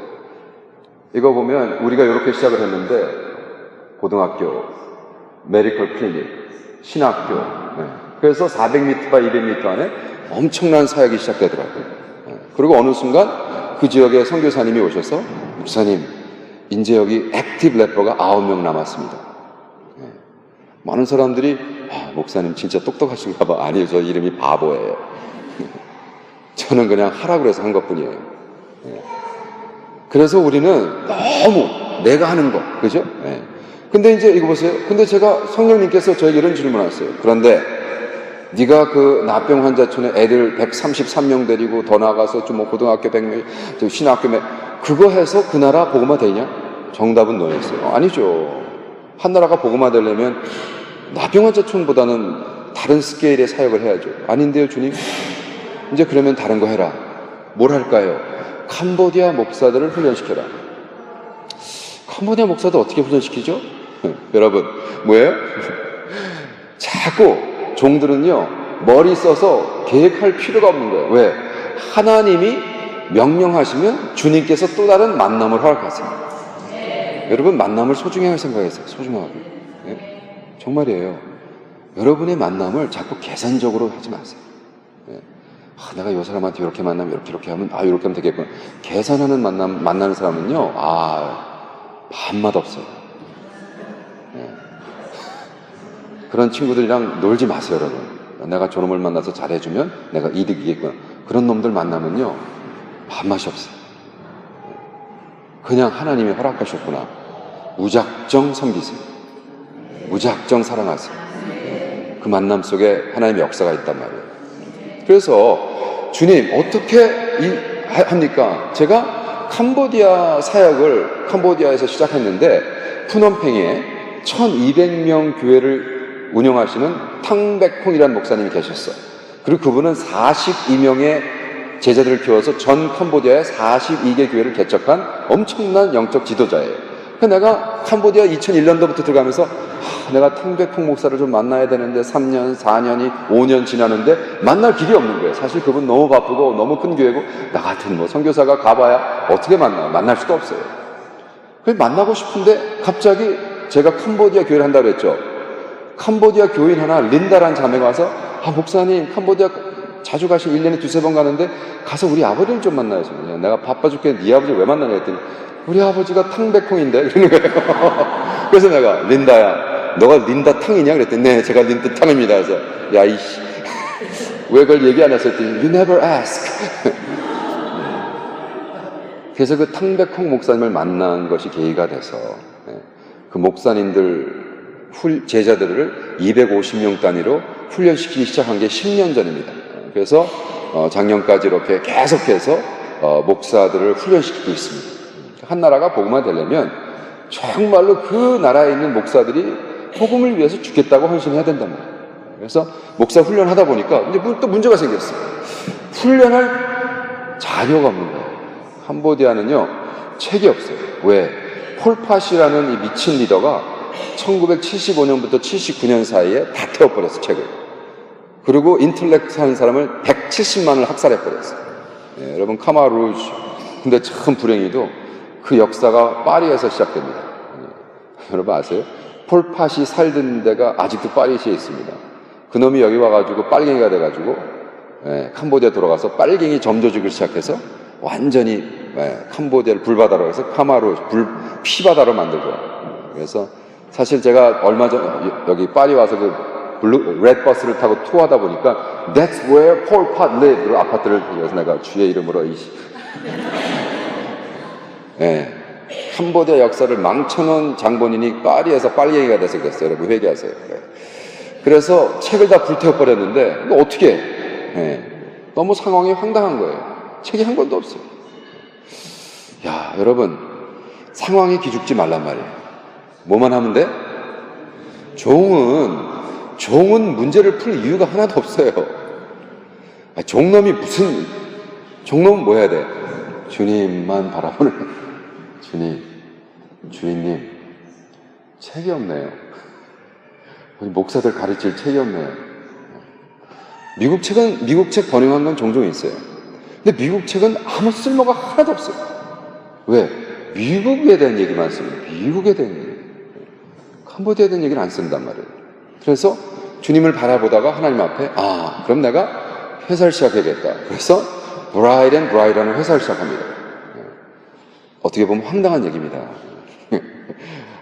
이거 보면 우리가 이렇게 시작을 했는데 고등학교, 메디컬 클리닉, 신학교, 그래서 400m, 200m 안에 엄청난 사역이 시작되더라고요. 그리고 어느 순간 그 지역에 선교사님이 오셔서 목사님, 이제 여기 액티브 래퍼가 9명 남았습니다. 많은 사람들이 목사님 진짜 똑똑하신가 봐. 아니요, 저 이름이 바보예요. 저는 그냥 하라고 해서 한 것뿐이에요. 그래서 우리는 너무 내가 하는 거, 그죠? 근데 이제 이거 보세요. 근데 제가 성령님께서 저에게 이런 질문을 하세요. 그런데 네가 그 나병 환자촌에 애들 133명 데리고 더 나가서 좀 뭐 고등학교 100명, 신학교 그거 해서 그 나라 복음화 되냐? 정답은 너였어요. 아니죠. 한 나라가 복음화 되려면 나병 환자촌보다는 다른 스케일의 사역을 해야죠. 아닌데요, 주님? 이제 그러면 다른 거 해라. 뭘 할까요? 캄보디아 목사들을 훈련시켜라. 캄보디아 목사들 어떻게 훈련시키죠? 여러분, 뭐예요? 자꾸 종들은요, 머리 써서 계획할 필요가 없는 거예요. 왜? 하나님이 명령하시면 주님께서 또 다른 만남을 허락하세요. 여러분, 만남을 소중하게 생각하세요. 소중하게. 정말이에요. 여러분의 만남을 자꾸 계산적으로 하지 마세요. 내가 이 사람한테 이렇게 만나면 이렇게 하면 이렇게 하면 되겠구나. 계산하는 만나는 사람은요, 밥맛 없어요. 그런 친구들이랑 놀지 마세요, 여러분. 내가 저놈을 만나서 잘해주면 내가 이득이겠구나. 그런 놈들 만나면요, 밥맛이 없어요. 그냥 하나님이 허락하셨구나. 무작정 섬기세요. 무작정 사랑하세요. 그 만남 속에 하나님의 역사가 있단 말이에요. 그래서 주님 어떻게 합니까? 제가 캄보디아 사역을 캄보디아에서 시작했는데 푸놈팽에 1200명 교회를 운영하시는 탕백콩이라는 목사님이 계셨어요. 그리고 그분은 42명의 제자들을 키워서 전 캄보디아에 42개 교회를 개척한 엄청난 영적 지도자예요. 내가 캄보디아 2001년도부터 들어가면서 내가 탕백콩 목사를 좀 만나야 되는데 3년, 4년이 5년 지나는데 만날 길이 없는 거예요. 사실 그분 너무 바쁘고 너무 큰 교회고 나 같은 선교사가 가봐야 어떻게 만날 수도 없어요. 그래서 만나고 싶은데 갑자기 제가 캄보디아 교회를 한다고 했죠. 캄보디아 교인 하나 린다라는 자매가 와서 목사님 캄보디아 자주 가시면 1년에 2-3번 가는데 가서 우리 아버지를 좀 만나야죠. 내가 바빠 죽겠는데 네 아버지 왜 만나냐 했더니 우리 아버지가 탕백콩인데 이러는 거예요. 그래서 내가 린다야 너가 린다 탕이냐 그랬더니 네 제가 린다 탕입니다. 그래서 야 이씨 왜 그걸 얘기 안 했어 했더니 you never ask. 그래서 그 탕백콩 목사님을 만난 것이 계기가 돼서 그 목사님들 제자들을 250명 단위로 훈련시키기 시작한 게 10년 전입니다. 그래서 작년까지 이렇게 계속해서 목사들을 훈련시키고 있습니다. 한 나라가 복음화 되려면 정말로 그 나라에 있는 목사들이 복음을 위해서 죽겠다고 헌신해야 된단 말이에요. 그래서 목사 훈련하다 보니까 이제 또 문제가 생겼어요. 훈련할 자료가 없는 거예요. 캄보디아는요 책이 없어요. 왜? 폴팟이라는 이 미친 리더가 1975년부터 79년 사이에 다 태워버렸어 책을. 그리고 인텔렉트 하는 사람을 170만을 학살해버렸어요. 여러분 카마루즈. 근데 참 불행히도 그 역사가 파리에서 시작됩니다. 여러분 아세요? 폴팟이 살던 데가 아직도 파리시에 있습니다. 그놈이 여기 와가지고 빨갱이가 돼가지고 캄보디아 돌아가서 빨갱이 점조직을 시작해서 완전히 캄보디아를 불바다로 해서 카마루즈 피바다로 만들죠. 그래서 사실 제가 얼마 전 여기 파리 와서 그 레드버스를 타고 투어하다 보니까 That's where Pol Pot lived. 아파트를 그래서 내가 주의 이름으로 캄보디아 역사를 망쳐놓은 장본인이 파리에서 빨갱이가 돼서 그랬어요. 여러분 회개하세요. 그래서 책을 다 불태워버렸는데 이거 어떻게 해? 너무 상황이 황당한 거예요. 책이 한 권도 없어요. 야 여러분 상황에 기죽지 말란 말이에요. 뭐만 하면 돼? 종은 문제를 풀 이유가 하나도 없어요. 종놈이 종놈은 뭐 해야 돼? 주님만 바라보는 주님님 책이 없네요. 목사들 가르칠 책이 없네요. 미국 책 번역한 건 종종 있어요. 근데 미국 책은 아무 쓸모가 하나도 없어요. 왜? 미국에 대한 얘기만 씁니다. 미국에 대한 얘기. 캄보디아에 대한 얘기를 안 쓴단 말이에요. 그래서 주님을 바라보다가 하나님 앞에 그럼 내가 회사를 시작해야겠다. 그래서 브라이드 앤 브라이드라는 회사를 시작합니다. 어떻게 보면 황당한 얘기입니다.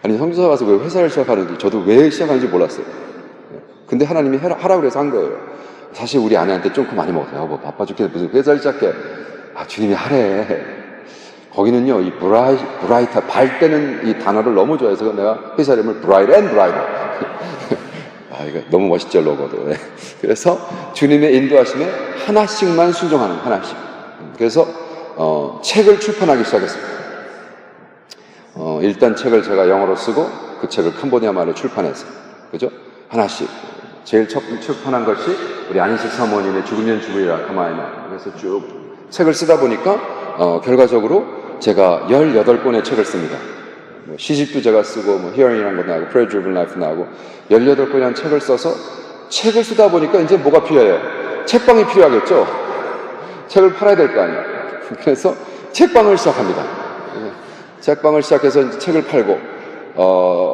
아니 성교사 가서 왜 회사를 시작하는지 저도 왜 시작하는지 몰랐어요. 근데 하나님이 하라고 그래서 한 거예요. 사실 우리 아내한테 쫑크 많이 먹었어요. 뭐 바빠 죽겠네 무슨 회사를 시작해. 주님이 하래. 거기는요 이 브라이트 밝대는 이 단어를 너무 좋아해서 내가 회사 이름을 브라이드 앤 브라이드. 이거 너무 멋있죠 로고도. 네. 그래서 주님의 인도하심에 하나씩만 순종하는 하나씩. 그래서 책을 출판하기 시작했습니다. 일단 책을 제가 영어로 쓰고 그 책을 캄보디아 말로 출판했어요. 그죠? 하나씩. 제일 첫 출판한 것이 우리 안희식 사모님의 죽으면 죽으리라 가마에나. 그래서 쭉 책을 쓰다 보니까 결과적으로 제가 18권의 책을 씁니다. 시집도 제가 쓰고 Hearing이라는 것도 나오고 Prayer Driven Life 나오고 18권이라는 책을 써서 책을 쓰다 보니까 이제 뭐가 필요해요? 책방이 필요하겠죠? 책을 팔아야 될 거 아니에요. 그래서 책방을 시작합니다. 책방을 시작해서 이제 책을 팔고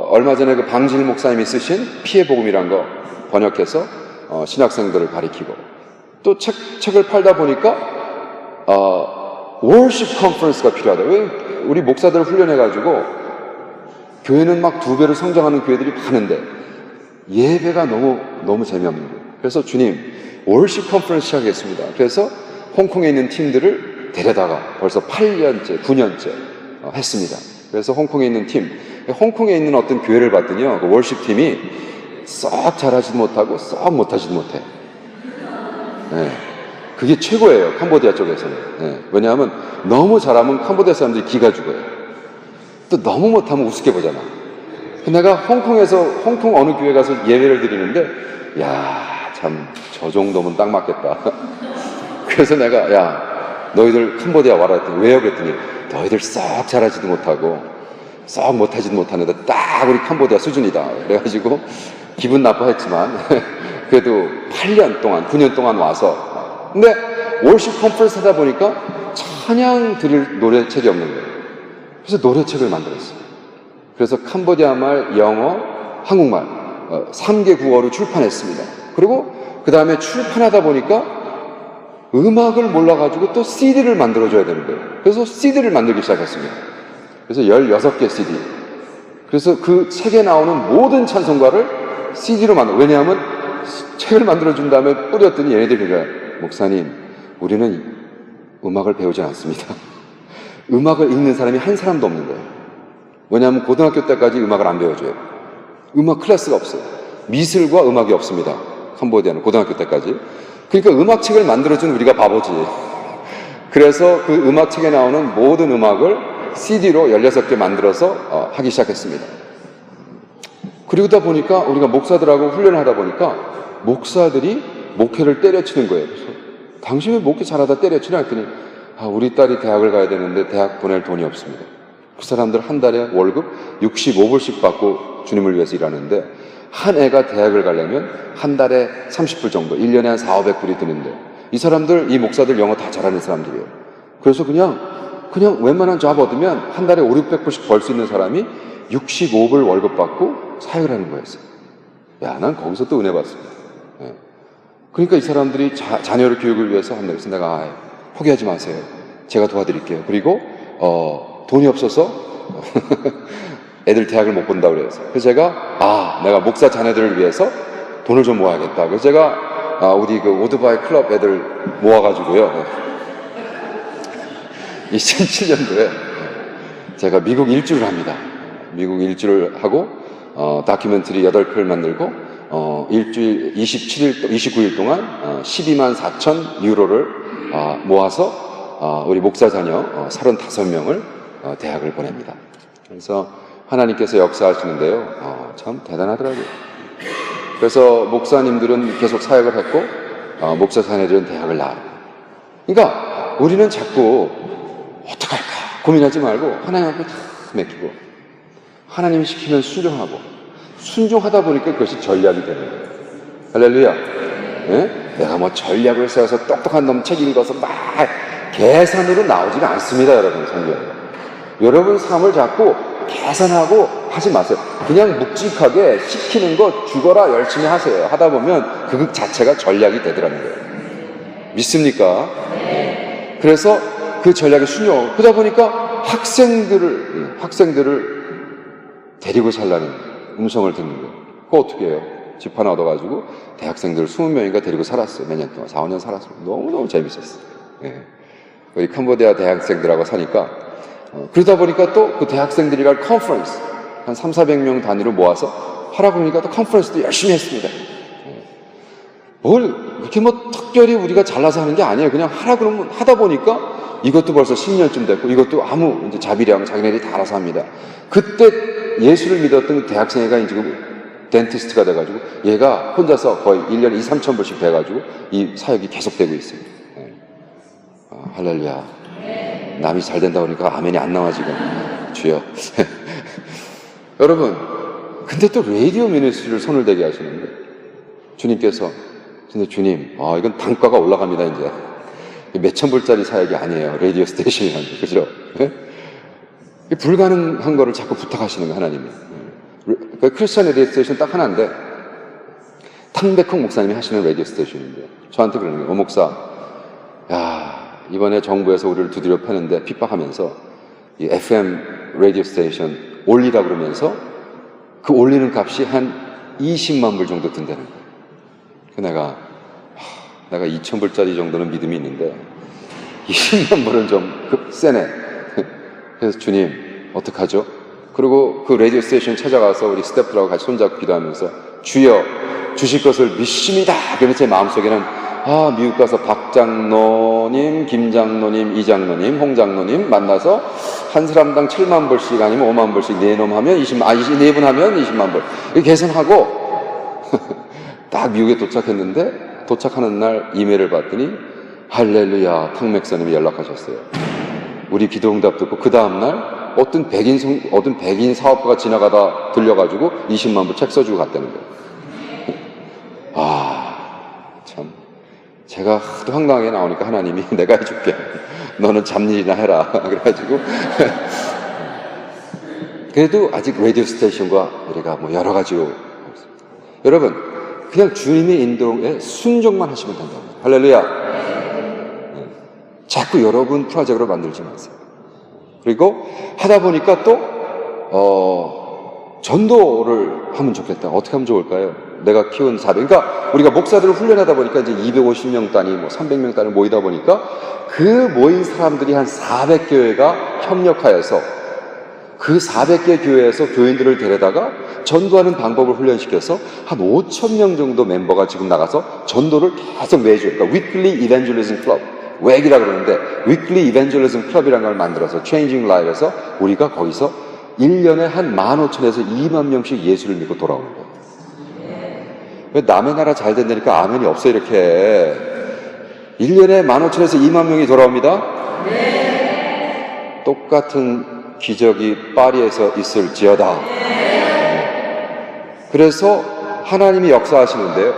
얼마 전에 그 방질 목사님이 쓰신 피해 복음이란 거 번역해서 신학생들을 가리키고 또 책을 팔다 보니까 월십 컨퍼런스가 필요하다. 왜? 우리 목사들을 훈련해가지고 교회는 막 2배로 성장하는 교회들이 많은데 예배가 너무 재미없는 거예요. 그래서 주님 월십 컨퍼런스 시작했습니다. 그래서 홍콩에 있는 팀들을 데려다가 벌써 8년째 9년째 했습니다. 그래서 홍콩에 있는 팀, 홍콩에 있는 어떤 교회를 봤더니요 그 월십 팀이 썩 잘하지도 못하고 썩 못하지도 못해. 네. 그게 최고예요 캄보디아 쪽에서는. 네. 왜냐하면 너무 잘하면 캄보디아 사람들이 기가 죽어요. 또 너무 못하면 우습게 보잖아. 내가 홍콩 어느 교회 가서 예배를 드리는데 참 저 정도면 딱 맞겠다. 그래서 내가 너희들 캄보디아 와라 했더니 왜요? 그랬더니 너희들 썩 잘하지도 못하고 썩 못하지도 못하는데 딱 우리 캄보디아 수준이다. 그래가지고 기분 나빠했지만 그래도 8년 동안 9년 동안 와서 근데 월십 컨퍼런스 하다 보니까 찬양 드릴 노래책이 없는 거예요. 그래서 노래책을 만들었어요. 그래서 캄보디아 말, 영어, 한국말 3개 국어로 출판했습니다. 그리고 그 다음에 출판하다 보니까 음악을 몰라가지고 또 CD를 만들어줘야 되는 거예요. 그래서 CD를 만들기 시작했습니다. 그래서 16개 CD. 그래서 그 책에 나오는 모든 찬송가를 CD로 왜냐하면 책을 만들어준 다음에 뿌렸더니 얘네들이 그래요. 목사님, 우리는 음악을 배우지 않습니다. 음악을 읽는 사람이 한 사람도 없는 거예요. 왜냐하면 고등학교 때까지 음악을 안 배워줘요. 음악 클래스가 없어요. 미술과 음악이 없습니다. 캄보디아는 고등학교 때까지. 그러니까 음악책을 만들어준 우리가 바보지. 그래서 그 음악책에 나오는 모든 음악을 CD로 16개 만들어서 하기 시작했습니다. 그러다 보니까 우리가 목사들하고 훈련을 하다 보니까 목사들이 목회를 때려치는 거예요. 그래서 당신은 목회 잘하다 때려치냐 했더니 우리 딸이 대학을 가야 되는데 대학 보낼 돈이 없습니다. 그 사람들 한 달에 월급 65불씩 받고 주님을 위해서 일하는데 한 애가 대학을 가려면 한 달에 30불 정도 1년에 한 400~500불이 드는데 이 사람들 이 목사들 영어 다 잘하는 사람들이에요. 그래서 그냥 웬만한 잡 얻으면 한 달에 500~600불씩 벌 수 있는 사람이 65불 월급 받고 사역을 하는 거였어요. 난 거기서 또 은혜 받습니다. 그러니까 이 사람들이 자녀를 교육을 위해서 한다. 그래서 내가 포기하지 마세요. 제가 도와드릴게요. 그리고 돈이 없어서 애들 대학을 못 본다고 그래서 제가 내가 목사 자녀들을 위해서 돈을 좀 모아야겠다. 그래서 제가 우리 그 오토바이 클럽 애들 모아가지고요 2007년도에 제가 미국 일주를 합니다. 미국 일주를 하고 다큐멘터리 8편 만들고 일주일 29일 동안 124,000 유로를 모아서 우리 목사 자녀 35명을 대학을 보냅니다. 그래서 하나님께서 역사하시는데요. 참 대단하더라고요. 그래서 목사님들은 계속 사역을 했고 목사 자녀들은 대학을 나와요. 그러니까 우리는 자꾸 어떡할까 고민하지 말고 하나님 앞에 다 맡기고 하나님이 시키면 순종하다 보니까 그것이 전략이 되는 거예요. 할렐루야. 네? 내가 뭐 전략을 세워서 똑똑한 놈 책 읽어서 막 계산으로 나오지는 않습니다. 여러분 성경. 여러분 삶을 자꾸 계산하고 하지 마세요. 그냥 묵직하게 시키는 거 죽어라 열심히 하세요. 하다 보면 그 자체가 전략이 되더라는 거예요. 믿습니까? 네. 그래서 그 전략에 순종. 그러다 보니까 학생들을 데리고 살라는 음성을 듣는 거예요. 그거 어떻게 해요? 집 하나 얻어가지고 대학생들 20명인가 데리고 살았어요. 몇 년 동안. 4, 5년 살았어요. 너무너무 재밌었어요. 예. 우리 캄보디아 대학생들하고 사니까 그러다 보니까 또 그 대학생들이 갈 컨퍼런스 한 3, 400명 단위로 모아서 하라고 하니까 또 컨퍼런스도 열심히 했습니다. 뭘 그렇게 뭐 특별히 우리가 잘나서 하는 게 아니에요. 그냥 하라 그러면 하다 보니까 이것도 벌써 10년쯤 됐고 이것도 아무 이제 자비량 자기네들이 다 알아서 합니다. 그때 예수를 믿었던 대학생애가 이제 덴티스트가 돼가지고 얘가 혼자서 거의 1년에 2, 3천 불씩 돼가지고 이 사역이 계속되고 있습니다. 할렐루야. 남이 잘 된다 그러니까 아멘이 안 나와 지금. 주여. 여러분, 근데 또 라디오 미니스트리를 손을 대게 하시는데 주님께서 근데 주님, 이건 단가가 올라갑니다 이제. 몇천 불짜리 사역이 아니에요. 라디오 스테이션이라는 게. 그죠? 불가능한 거를 자꾸 부탁하시는 거예요 하나님이. 그 크리스천 라디오 스테이션 딱 하나인데 탕백홍 목사님이 하시는 라디오 스테이션인데 저한테 그러는 거예요. 목사, 야 이번에 정부에서 우리를 두드려 패는데 핍박하면서 이 FM 라디오 스테이션 올리라 그러면서 그 올리는 값이 한 20만 불 정도 든다는 거예요. 그 내가 2,000불짜리 정도는 믿음이 있는데 20만 불은 좀 세네. 그래서 주님 어떡하죠? 그리고 그 라디오 스테이션 찾아가서 우리 스태프들하고 같이 손잡고 기도하면서 주여 주실 것을 믿습니다. 그래서 제 마음속에는 미국 가서 박 장로님, 김 장로님, 이 장로님, 홍 장로님 만나서 한 사람당 7만 불씩 아니면 5만 불씩 네 놈 하면 4분 하면 20만 불 이렇게 계산하고 딱 미국에 도착했는데 도착하는 날 이메일을 봤더니 할렐루야 탕맥사님이 연락하셨어요. 우리 기도 응답 듣고 그 다음날 어떤 백인 사업가가 지나가다 들려가지고 20만 불 책 써주고 갔다는 거예요. 참 제가 하도 황당하게 나오니까 하나님이 내가 해줄게. 너는 잡일이나 해라. 그래가지고 그래도 아직 라디오 스테이션과 우리가 뭐 여러 가지로 여러분 그냥 주님의 인도에 순종만 하시면 된다고. 할렐루야. 자꾸 여러분 프로젝트로 만들지 마세요. 그리고 하다 보니까 또 전도를 하면 좋겠다. 어떻게 하면 좋을까요? 내가 키운 400. 그러니까 우리가 목사들을 훈련하다 보니까 이제 250명 단위, 뭐 300명 단위 모이다 보니까 그 모인 사람들이 한 400교회가 협력하여서 그 400개 교회에서 교인들을 데려다가 전도하는 방법을 훈련시켜서 한 5,000명 정도 멤버가 지금 나가서 전도를 계속 매주, 그러니까 Weekly Evangelism Club, 웩이라 그러는데 Weekly Evangelism Club이라는 걸 만들어서 Changing Live에서 우리가 거기서 1년에 한 15,000에서 2만 명씩 예수를 믿고 돌아오는 거예요. 왜 남의 나라 잘 된다니까 아멘이 없어 이렇게. 1년에 15,000에서 2만 명이 돌아옵니다. 똑같은 기적이 파리에서 있을지어다. 그래서 하나님이 역사하시는데요.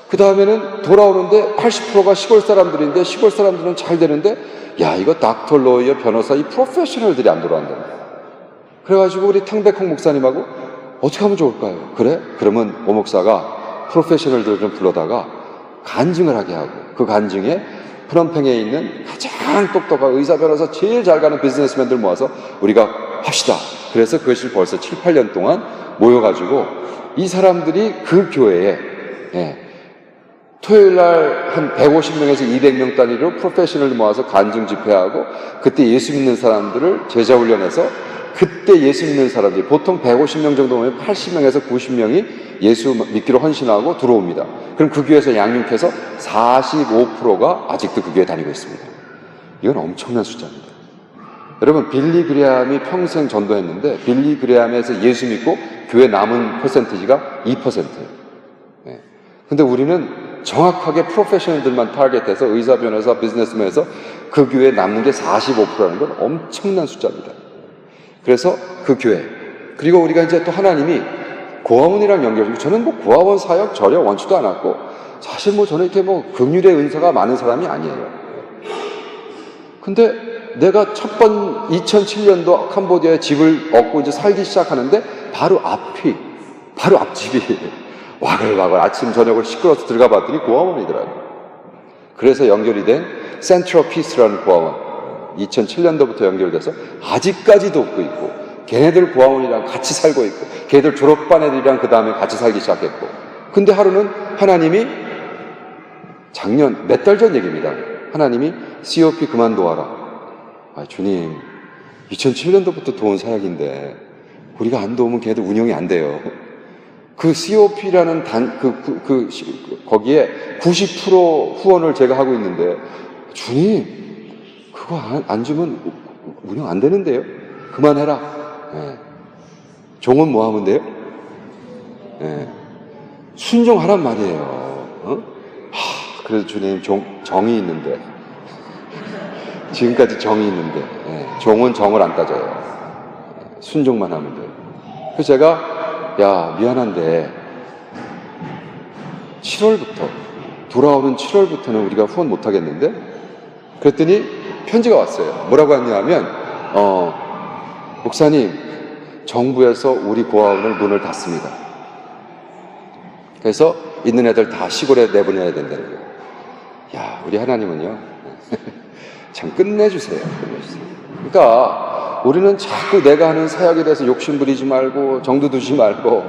그 다음에는 돌아오는데 80%가 시골 사람들인데 시골 사람들은 잘 되는데 야 이거 닥터, 로이어, 변호사 이 프로페셔널들이 안 돌아온다. 그래가지고 우리 탕백홍 목사님하고 어떻게 하면 좋을까요? 그래? 그러면 오 목사가 프로페셔널들을 좀 불러다가 간증을 하게 하고 그 간증에 프nompheng에 있는 가장 똑똑한 의사, 변호사 제일 잘 가는 비즈니스맨들 모아서 우리가 합시다. 그래서 그것을 벌써 7, 8년 동안 모여가지고 이 사람들이 그 교회에 토요일날 한 150명에서 200명 단위로 프로페셔널 모아서 간증 집회하고 그때 예수 믿는 사람들을 제자 훈련해서 그때 예수 믿는 사람들이 보통 150명 정도 오면 80명에서 90명이 예수 믿기로 헌신하고 들어옵니다. 그럼 그 교회에서 양육해서 45%가 아직도 그 교회 다니고 있습니다. 이건 엄청난 숫자입니다. 여러분 빌리 그레함이 평생 전도했는데 빌리 그레함에서 예수 믿고 교회 남은 퍼센티지가 2%예요. 근데 우리는 정확하게 프로페셔널들만 타겟해서 의사, 변호사, 비즈니스맨에서 그 교회에 남는 게 45%라는 건 엄청난 숫자입니다. 그래서 그 교회 그리고 우리가 이제 또 하나님이 고아원이랑 연결해주고 저는 뭐 고아원 사역 전혀 원치도 않았고 사실 뭐 저는 이렇게 뭐 긍휼의 은사가 많은 사람이 아니에요. 근데 내가 첫 번 2007년도 캄보디아에 집을 얻고 이제 살기 시작하는데 바로 앞집이 와글와글 아침 저녁을 시끄러워서 들어가 봤더니 고아원이더라고요. 그래서 연결이 된 센트럴 피스라는 고아원, 2007년도부터 연결돼서 아직까지도 없고 있고, 걔네들 고아원이랑 같이 살고 있고, 걔들 졸업반 애들이랑 그 다음에 같이 살기 시작했고. 근데 하루는 하나님이, 작년 몇 달 전 얘기입니다. 하나님이 COP 그만둬라. 주님, 2007년도부터 도운 사역인데 우리가 안 도우면 걔네들 운영이 안 돼요. 그 COP라는 거기에 90% 후원을 제가 하고 있는데, 주님, 그거 안 주면 운영 안 되는데요? 그만해라. 예. 종은 뭐 하면 돼요? 예. 순종하란 말이에요. 어? 그래서 주님, 정이 있는데. 지금까지 정이 있는데, 예. 종은 정을 안 따져요. 순종만 하면 돼요. 그래서 제가, 야, 미안한데 7월부터 돌아오는 7월부터는 우리가 후원 못 하겠는데? 그랬더니 편지가 왔어요. 뭐라고 했냐면 목사님, 정부에서 우리 고아원을 문을 닫습니다. 그래서 있는 애들 다 시골에 내보내야 된다는 거예요. 야, 우리 하나님은요 참 끝내주세요. 그러니까 우리는 자꾸 내가 하는 사역에 대해서 욕심 부리지 말고 정도 두지 말고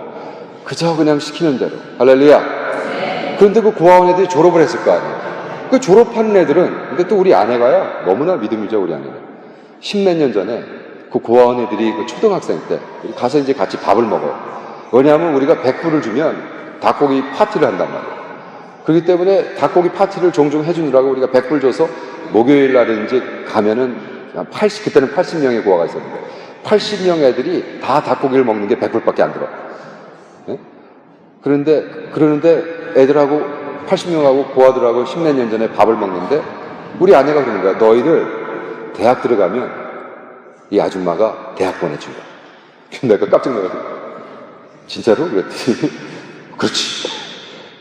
그저 그냥 시키는 대로. 할렐루야. 그런데 그 고아원 애들이 졸업을 했을 거 아니에요. 그 졸업하는 애들은, 근데 또 우리 아내가요, 너무나 믿음이죠, 우리 아내가. 10몇 년 전에 그 고아원 애들이 그 초등학생 때 가서 이제 같이 밥을 먹어요. 왜냐하면 우리가 100불을 주면 닭고기 파티를 한단 말이에요. 그렇기 때문에 닭고기 파티를 종종 해주느라고 우리가 100불 줘서 목요일 날에 이제 가면은 그때는 80명의 고아가 있었는데 80명 애들이 다 닭고기를 먹는 게 100불밖에 안 들어. 네? 그러는데 애들하고 80명하고 고아들하고 10몇 년 전에 밥을 먹는데 우리 아내가 그러는 거야. 너희들 대학 들어가면 이 아줌마가 대학 보내준다. 내가 깜짝 놀랐어. 진짜로? 그랬더니 그렇지.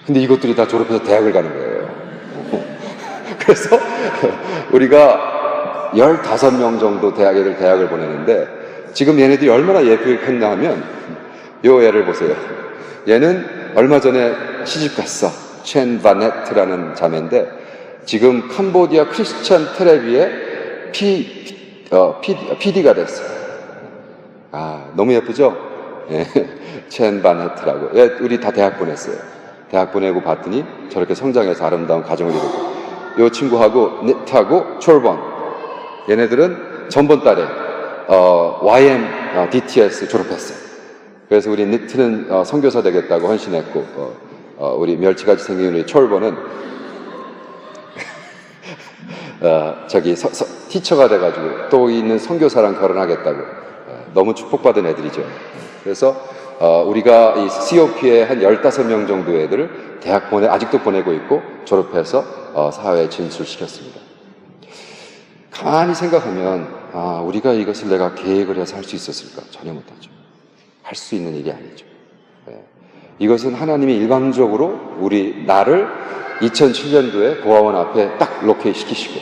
근데 이것들이 다 졸업해서 대학을 가는 거예요. 그래서 우리가 15명 정도 애들 대학을 보내는데 지금 얘네들이 얼마나 예쁘게 했나 하면 요 애를 보세요. 얘는 얼마 전에 시집 갔어. 첸 바네트라는 자매인데 지금 캄보디아 크리스찬 텔레비에 PD가 됐어요. 너무 예쁘죠? 예, 첸 바네트라고. 우리 다 대학 보냈어요. 대학 보내고 봤더니 저렇게 성장해서 아름다운 가정을 이루고 요 친구하고 니트하고 촐번 얘네들은 전번 달에 YM DTS 졸업했어요. 그래서 우리 니트는 선교사 되겠다고 헌신했고 우리 멸치같이 생긴 우리 촐번은 티처가 돼가지고 또 있는 선교사랑 결혼하겠다고. 너무 축복받은 애들이죠. 그래서 우리가 이 COP에 한 15명 정도 애들을 대학 아직도 보내고 있고 졸업해서 사회에 진출시켰습니다. 가만히 생각하면 우리가 이것을 내가 계획을 해서 할 수 있었을까? 전혀 못하죠. 할 수 있는 일이 아니죠. 이것은 하나님이 일방적으로 나를 2007년도에 고아원 앞에 딱 로케이트 시키시고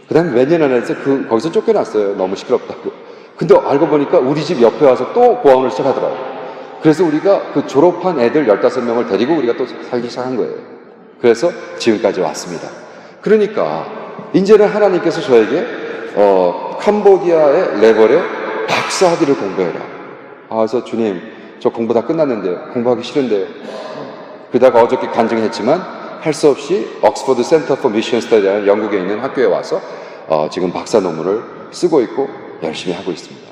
그 다음에 몇 년 안에서 거기서 쫓겨났어요. 너무 시끄럽다고. 근데 알고 보니까 우리 집 옆에 와서 또 고아원을 시작하더라고요. 그래서 우리가 그 졸업한 애들 15명을 데리고 우리가 또 살기 시작한 거예요. 그래서 지금까지 왔습니다. 그러니까 이제는 하나님께서 저에게 캄보디아의 레벨에 박사학위를 공부해라. 그래서 주님, 저 공부 다 끝났는데요. 공부하기 싫은데요. 그러다가 어저께 간증했지만 할 수 없이 옥스퍼드 센터 포 미션 스터디라는 영국에 있는 학교에 와서 지금 박사 논문을 쓰고 있고 열심히 하고 있습니다.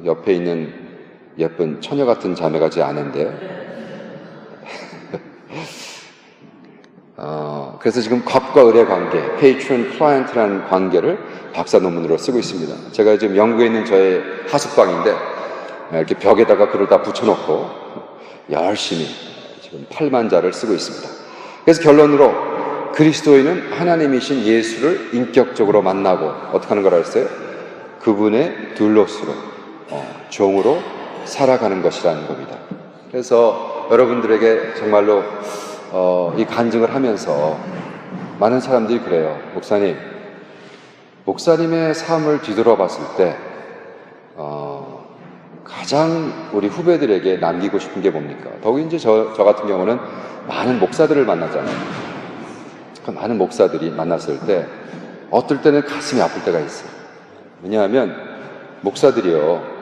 옆에 있는 예쁜 처녀 같은 자매가 제 아내인데요. 그래서 지금 컵과 을의 관계, patron client라는 관계를 박사 논문으로 쓰고 있습니다. 제가 지금 영국에 있는 저의 하숙방인데 이렇게 벽에다가 글을 다 붙여놓고 열심히 지금 8만자를 쓰고 있습니다. 그래서 결론으로 그리스도인은 하나님이신 예수를 인격적으로 만나고 어떻게 하는 거라 했어요? 그분의 둘로스로 종으로 살아가는 것이라는 겁니다. 그래서 여러분들에게 정말로 이 간증을 하면서 많은 사람들이 그래요. 목사님, 목사님의 삶을 뒤돌아봤을 때 가장 우리 후배들에게 남기고 싶은 게 뭡니까? 더욱이 이제 저 같은 경우는 많은 목사들을 만나잖아요. 그 많은 목사들이 만났을 때 어떨 때는 가슴이 아플 때가 있어요. 왜냐하면 목사들이요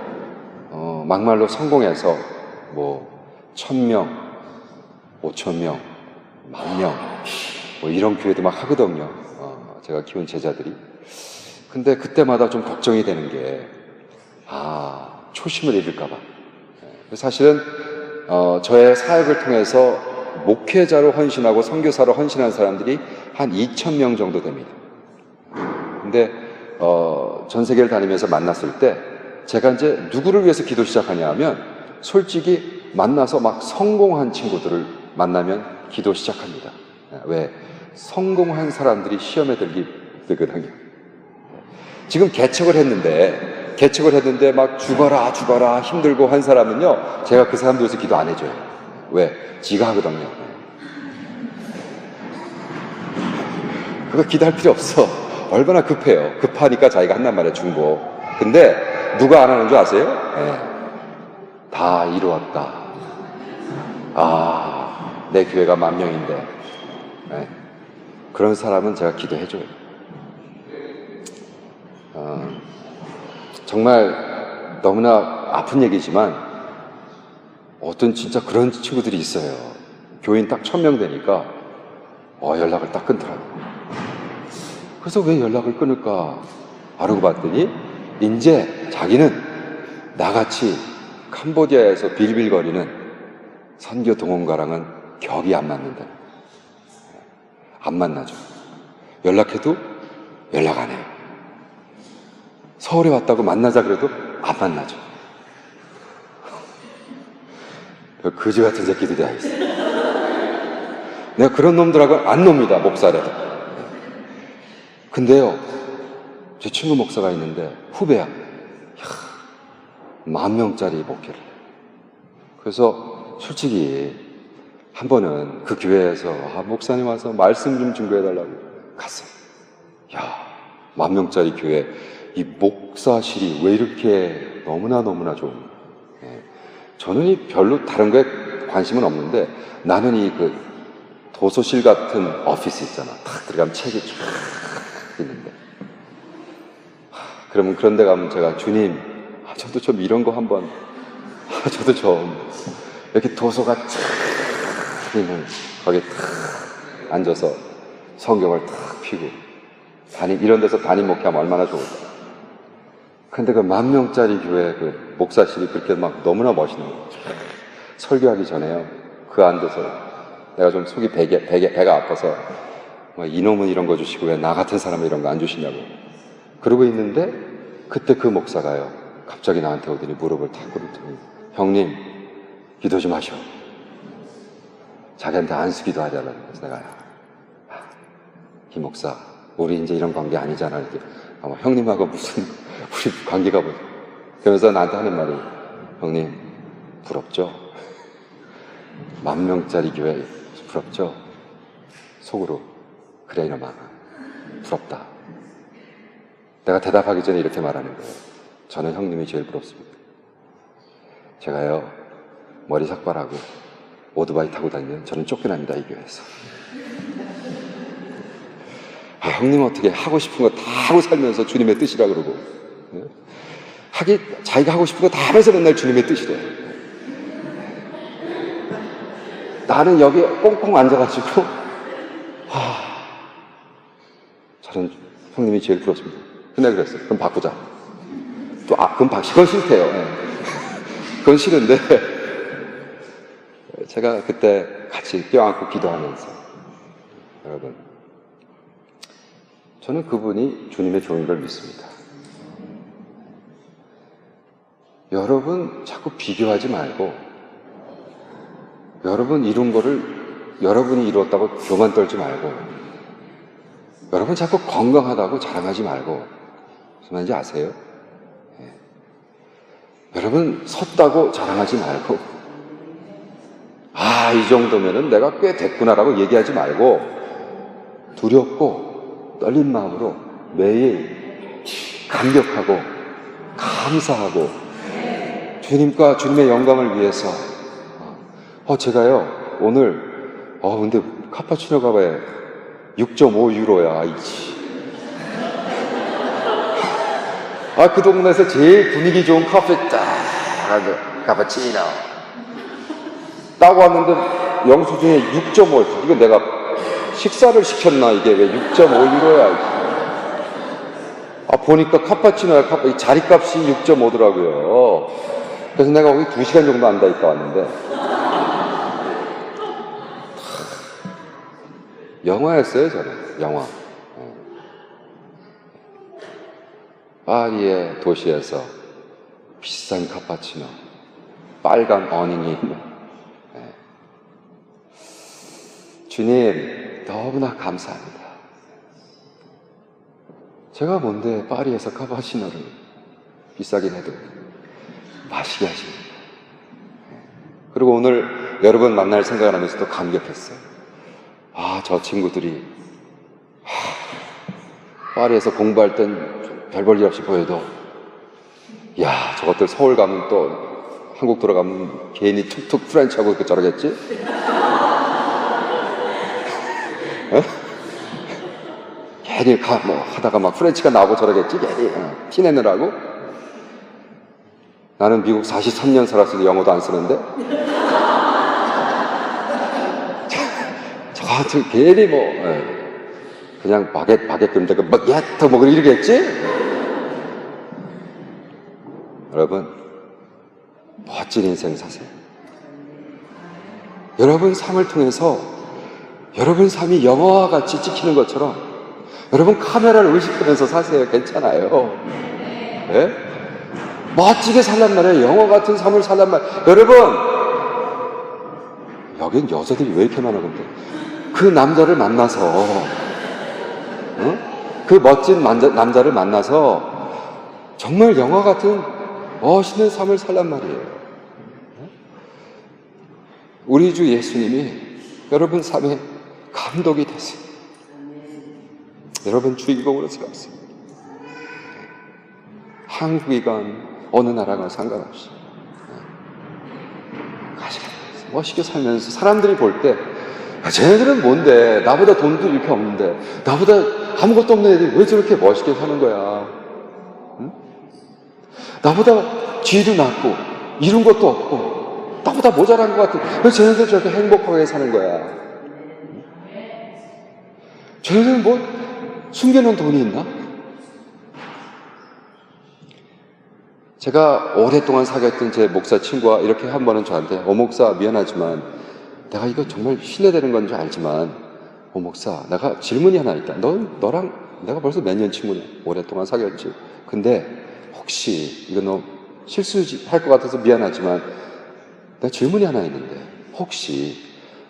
막말로 성공해서 뭐 1000명, 5000명, 10,000명 뭐 이런 교회도 막 하거든요. 제가 키운 제자들이. 근데 그때마다 좀 걱정이 되는 게 초심을 잃을까봐. 사실은 저의 사역을 통해서 목회자로 헌신하고 선교사로 헌신한 사람들이 한 2,000명 정도 됩니다. 근데 전 세계를 다니면서 만났을 때 제가 이제 누구를 위해서 기도 시작하냐 하면 솔직히 만나서 막 성공한 친구들을 만나면 기도 시작합니다. 왜? 성공한 사람들이 시험에 들거든요. 지금 개척을 했는데 막 죽어라 힘들고 한 사람은요 제가 그 사람들 위해서 기도 안 해줘요. 왜? 지가 하거든요. 그거 기도할 필요 없어. 얼마나 급해요. 급하니까 자기가 한단 말이에요. 중보. 근데 누가 안 하는 줄 아세요? 다 이루었다. 내 교회가 10,000명인데 그런 사람은 제가 기도해줘요. 정말 너무나 아픈 얘기지만 어떤 진짜 그런 친구들이 있어요. 교인 딱 1,000명 되니까 연락을 딱 끊더라고요. 그래서 왜 연락을 끊을까 알고 봤더니 이제 자기는 나같이 캄보디아에서 빌빌거리는 선교 동원가랑은 격이 안 맞는다. 안 만나죠. 연락해도 연락 안 해요. 서울에 왔다고 만나자 그래도 안 만나죠. 거지 같은 새끼들이 다 있어요. 내가 그런 놈들하고 안 놉니다. 목사라도. 근데요, 제 친구 목사가 있는데 후배야. 10,000명짜리 목회를. 그래서 솔직히 한 번은 그 교회에서 목사님 와서 말씀 좀 증거해달라고 갔어요. 10,000명짜리 교회 이 목사실이 왜 이렇게 너무나 좋은. 저는 별로 다른 거에 관심은 없는데 나는 이 그 도서실 같은 오피스 있잖아. 탁 들어가면 책이 쫙 있는데 그러면 그런 데 가면 제가 주님 저도 좀 이런 거 한번 저도 좀 이렇게 도서가 쫙 있는 거기에 탁 앉아서 성경을 탁 펴고 이런 데서 담임 목회하면 얼마나 좋을까. 근데 그 10,000명짜리 교회 그 목사실이 그렇게 막 너무나 멋있는 거예요. 설교하기 전에요. 그 앉아서 내가 좀 속이 배가 아파서 이놈은 이런 거 주시고 왜 나 같은 사람은 이런 거 안 주시냐고. 그러고 있는데 그때 그 목사가요. 갑자기 나한테 오더니 무릎을 탁 꿇더니 형님 기도 좀 하셔. 자기한테 안수기도 하자라고. 그래서 내가 이 목사 우리 이제 이런 관계 아니잖아. 이렇게 형님하고 무슨 우리 관계가 뭐지? 그러면서 나한테 하는 말이 형님 부럽죠? 10,000명짜리 교회 부럽죠? 속으로 그래 이놈아 부럽다. 내가 대답하기 전에 이렇게 말하는 거예요. 저는 형님이 제일 부럽습니다. 제가요 머리 삭발하고 오토바이 타고 다니면 저는 쫓겨납니다. 이 교회에서. 형님 어떻게 하고 싶은 거 다 하고 살면서 주님의 뜻이라 그러고 자기가 하고 싶은 거 다 하면서 맨날 주님의 뜻이래. 나는 여기 꽁꽁 앉아가지고 저는 형님이 제일 부럽습니다. 근데 그랬어요. 그럼 바꾸자. 그건 싫대요. 그건 싫은데 제가 그때 같이 껴안고 기도하면서 여러분 저는 그분이 주님의 종인 걸 믿습니다. 여러분 자꾸 비교하지 말고 여러분 이룬 거를 여러분이 이루었다고 교만 떨지 말고 여러분 자꾸 건강하다고 자랑하지 말고 무슨 말인지 아세요? 여러분 섰다고 자랑하지 말고 이 정도면은 내가 꽤 됐구나라고 얘기하지 말고 두렵고 떨린 마음으로 매일 감격하고 감사하고 주님과 주님의 영광을 위해서 제가요 오늘 근데 카푸치노 값에 6.5유로야 이지. 그 동네에서 제일 분위기 좋은 카페 카푸치노 따고 왔는데 영수증에 6.5. 이거 내가 식사를 시켰나 이게 왜 6.5유로야. 보니까 카푸치노야 이 자리값이 6.5더라고요. 그래서 내가 거기 2시간 정도 앉아 있다 왔는데 영화였어요 저는. 영화. 파리의 도시에서 비싼 카푸치노, 빨간 어닝이 있는. 주님 너무나 감사합니다. 제가 뭔데 파리에서 카푸치노를 비싸긴 해도 마시게 하십니다. 그리고 오늘 여러분 만날 생각을 하면서 또 감격했어요. 저 친구들이 파리에서 공부할 땐 별 볼 일 없이 보여도 저것들 서울 가면 또 한국 돌아가면 괜히 툭툭 프렌치하고 이렇게 저러겠지? 괜히 하다가 막 프렌치가 나오고 저러겠지? 괜히 티내느라고. 나는 미국 43년 살았어도 영어도 안 쓰는데 저 괜히 그냥 바게트 끓는다고 막 야터 먹으러 이러겠지? 여러분 멋진 인생 사세요. 여러분 삶을 통해서 여러분 삶이 영화와 같이 찍히는 것처럼 여러분 카메라를 의식하면서 사세요. 괜찮아요. 네? 멋지게 살란 말이에요. 영화 같은 삶을 살란 말이에요. 여러분 여긴 여자들이 왜 이렇게 많아 근데 그 남자를 만나서 그 멋진 남자를 만나서 정말 영화 같은 멋있는 삶을 살란 말이에요. 우리 주 예수님이 여러분 삶에 감독이 되세요. 여러분 주인공으로 살았어요. 한국이건 어느 나라건 상관없이 멋있게 살면서 사람들이 볼 때 쟤네들은 뭔데 나보다 돈도 이렇게 없는데 나보다 아무것도 없는 애들이 왜 저렇게 멋있게 사는 거야. 응? 나보다 뒤도 낮고 이룬 것도 없고 나보다 모자란 것 같은 왜 쟤네들 저렇게 행복하게 사는 거야. 응? 쟤네들은 뭐 숨겨놓은 돈이 있나? 제가 오랫동안 사귀었던 제 목사 친구가 이렇게 한 번은 저한테 목사 미안하지만 내가 이거 정말 신뢰되는 건 줄 알지만 목사 내가 질문이 하나 있다. 너랑 내가 벌써 몇 년 친구냐. 오랫동안 사귀었지. 근데 혹시 이거 너 실수할 것 같아서 미안하지만 내가 질문이 하나 있는데 혹시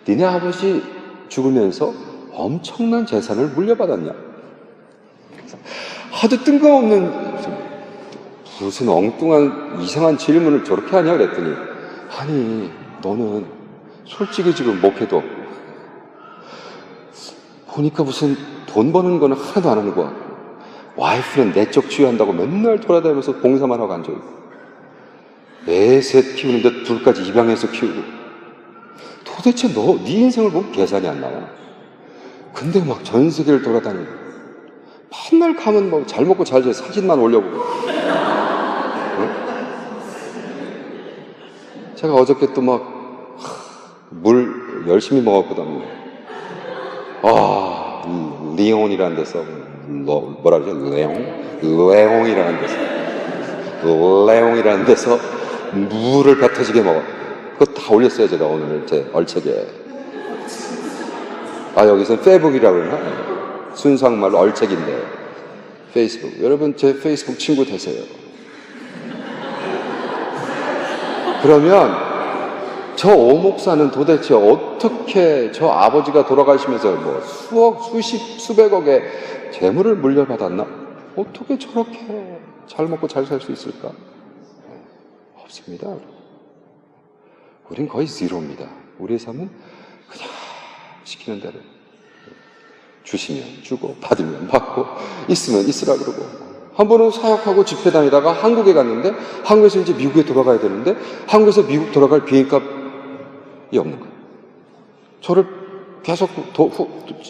니네 아버지 죽으면서 엄청난 재산을 물려받았냐? 하도 뜬금없는 무슨 엉뚱한 이상한 질문을 저렇게 하냐 그랬더니 아니 너는 솔직히 지금 목회도 없고 보니까 무슨 돈 버는 거는 하나도 안 하는 거야. 와이프는 내적 치유한다고 맨날 돌아다니면서 봉사만 하고 앉아있고 애 셋 키우는데 둘까지 입양해서 키우고 도대체 네 인생을 보면 계산이 안 나와. 근데 막 전 세계를 돌아다니고 맨날 가면 뭐 잘 먹고 잘 잘 사진만 올려보고. 제가 어저께 또 막 물 열심히 먹었거든요. 리옹이라는 데서 뭐라 그러죠? 레옹이라는 데서 물을 배 터지게 먹어. 그거 다 올렸어요 제가 오늘 제 얼책에. 여기서 페북이라고 그러나? 순수한말로 얼책인데 페이스북. 여러분 제 페이스북 친구 되세요. 그러면 저 오목사는 도대체 어떻게 저 아버지가 돌아가시면서 뭐 수억, 수백억의 재물을 물려받았나? 어떻게 저렇게 잘 먹고 잘 살 수 있을까? 없습니다. 우린 거의 제로입니다. 우리의 삶은 그냥 시키는 대로 주시면 주고 받으면 받고 있으면 있으라 그러고 한 번은 사역하고 집회 다니다가 한국에 갔는데 한국에서 이제 미국에 돌아가야 되는데 한국에서 미국 돌아갈 비행값이 없는 거예요. 저를 계속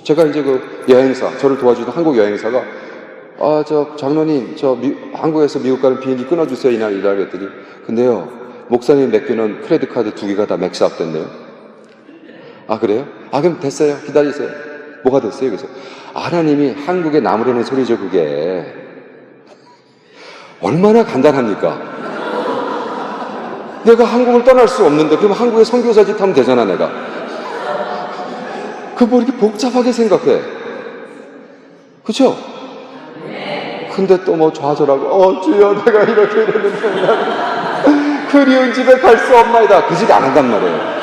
제가 이제 그 여행사, 저를 도와주는 한국 여행사가 장로님, 한국에서 미국 가는 비행기 끊어주세요. 이날 그랬더니, 근데요, 목사님 맡기는 크레딧 카드 2개가 다 맥스업 됐네요. 아, 그래요? 그럼 됐어요. 기다리세요. 뭐가 됐어요? 그래서, 하나님이 한국에 나무라는 소리죠, 그게. 얼마나 간단합니까? 내가 한국을 떠날 수 없는데, 그럼 한국에 선교사 짓 하면 되잖아, 내가. 뭐 이렇게 복잡하게 생각해. 그쵸? 근데 또 뭐 좌절하고, 주여, 내가 이렇게 이랬는데, 그리운 집에 갈 수 없나이다. 그 집 안 한단 말이에요.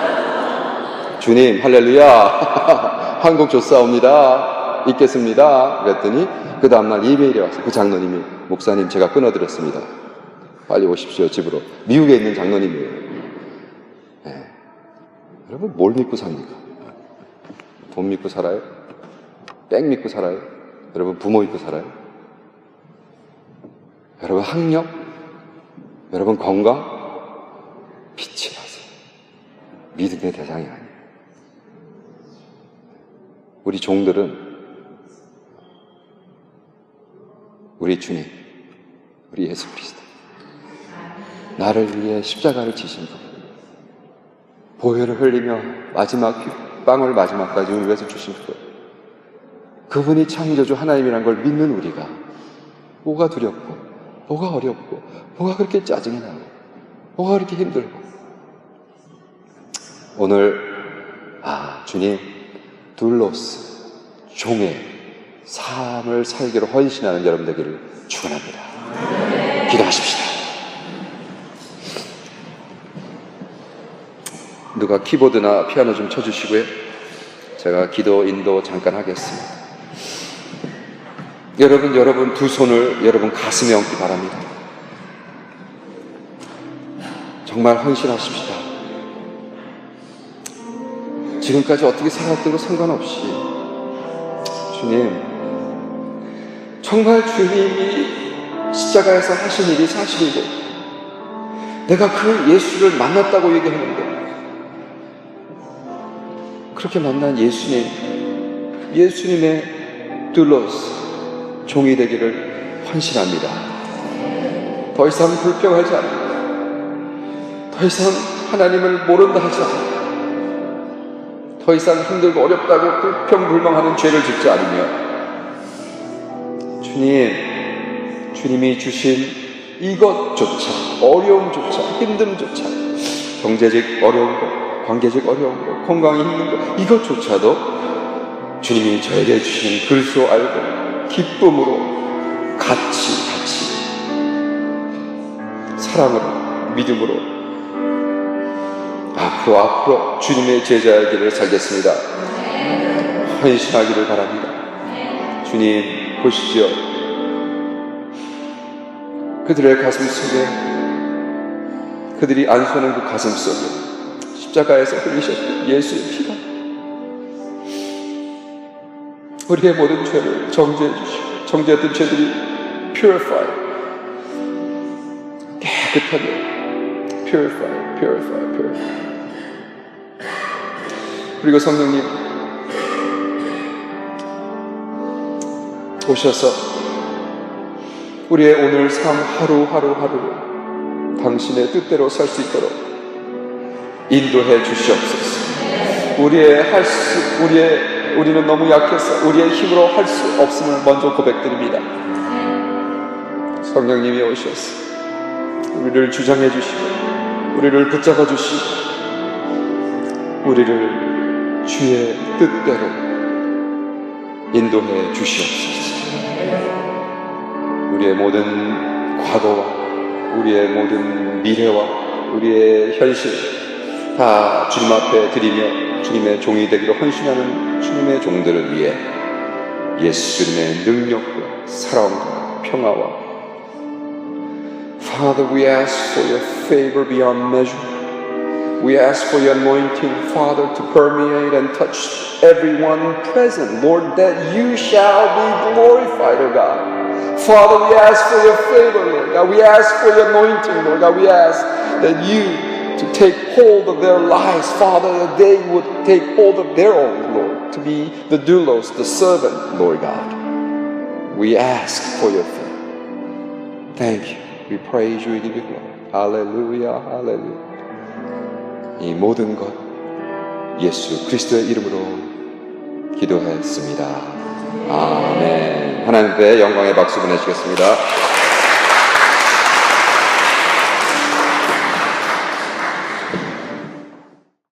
주님, 할렐루야. 한국 좋사옵니다. 있겠습니다. 그랬더니, 그 다음날 이메일이 왔어요. 그 장로님이, 목사님, 제가 끊어드렸습니다. 빨리 오십시오, 집으로. 미국에 있는 장로님이에요. 네. 여러분, 뭘 믿고 삽니까? 돈 믿고 살아요? 백 믿고 살아요? 여러분, 부모 믿고 살아요? 여러분, 학력? 여러분, 건강? 빛이 나세요. 믿음의 대상이 아니에요. 우리 종들은 우리 주님, 우리 예수 그리스도, 나를 위해 십자가를 지신 분, 보혈을 흘리며 마지막 빵을 마지막까지 우리 위해서 주신 분, 그분이 창조주 하나님이란 걸 믿는 우리가 뭐가 두렵고 뭐가 어렵고 뭐가 그렇게 짜증이 나고 뭐가 그렇게 힘들고, 오늘 주님, 둘로스 종의 삶을 살기로 헌신하는 여러분 되기를 축원합니다. 기도하십시다. 누가 키보드나 피아노 좀 쳐주시고요. 제가 기도 인도 잠깐 하겠습니다. 여러분 두 손을 여러분 가슴에 얹기 바랍니다. 정말 헌신하십시다. 지금까지 어떻게 살았던 거 상관없이, 주님, 정말 주님이 십자가에서 하신 일이 사실이고 내가 그 예수를 만났다고 얘기하는데, 그렇게 만난 예수님의 둘러스 종이 되기를 헌신합니다. 더 이상 불평하지 않습니다. 더 이상 하나님을 모른다 하지 않습니다. 더 이상 힘들고 어렵다고 불평불명하는 죄를 짓지 않으며, 주님이 주신 이것조차, 어려움조차, 힘듦조차, 경제적 어려운 것, 관계적 어려운 것, 건강이 힘든 것, 이것조차도 주님이 저에게 주시는 글수 알고 기쁨으로 같이 사랑으로, 믿음으로 앞으로 주님의 제자이기를 살겠습니다. 헌신하기를 바랍니다. 주님, 보시죠. 그들의 가슴 속에, 그들이 안수하는 그 가슴 속에 십자가에서 흘리셨던 예수의 피가 우리의 모든 죄를 정죄해 주시고, 정죄했던 죄들이 purify, 깨끗하게 purify. 그리고 성령님 오셔서 우리의 오늘 삶 하루하루를 당신의 뜻대로 살 수 있도록 인도해 주시옵소서. 우리는 너무 약해서 우리의 힘으로 할 수 없음을 먼저 고백드립니다. 성령님이 오셔서 우리를 주장해 주시고, 우리를 붙잡아 주시고, 우리를 주의 뜻대로 인도해 주시옵소서. 우리의 모든 과거와 우리의 모든 미래와 우리의 현실 다 주님 앞에 드리며 주님의 종이 되기로 헌신하는 주님의 종들을 위해 예수님의 능력과 사랑과 평화와, Father, we ask for your favor beyond measure. We ask for your anointing, Father, to permeate and touch everyone present, Lord, that you shall be glorified, O God. Father, we ask for your favor, Lord God. We ask for your anointing, Lord God. We ask that you to take hold of their lives, Father, that they would take hold of their own, Lord, to be the doulos, the servant, Lord God. We ask for your favor. Thank you. We praise you. We give you glory. Hallelujah, hallelujah. 이 모든 것 예수 그리스도의 이름으로 기도했습니다. 아멘. 하나님께 영광의 박수 보내시겠습니다.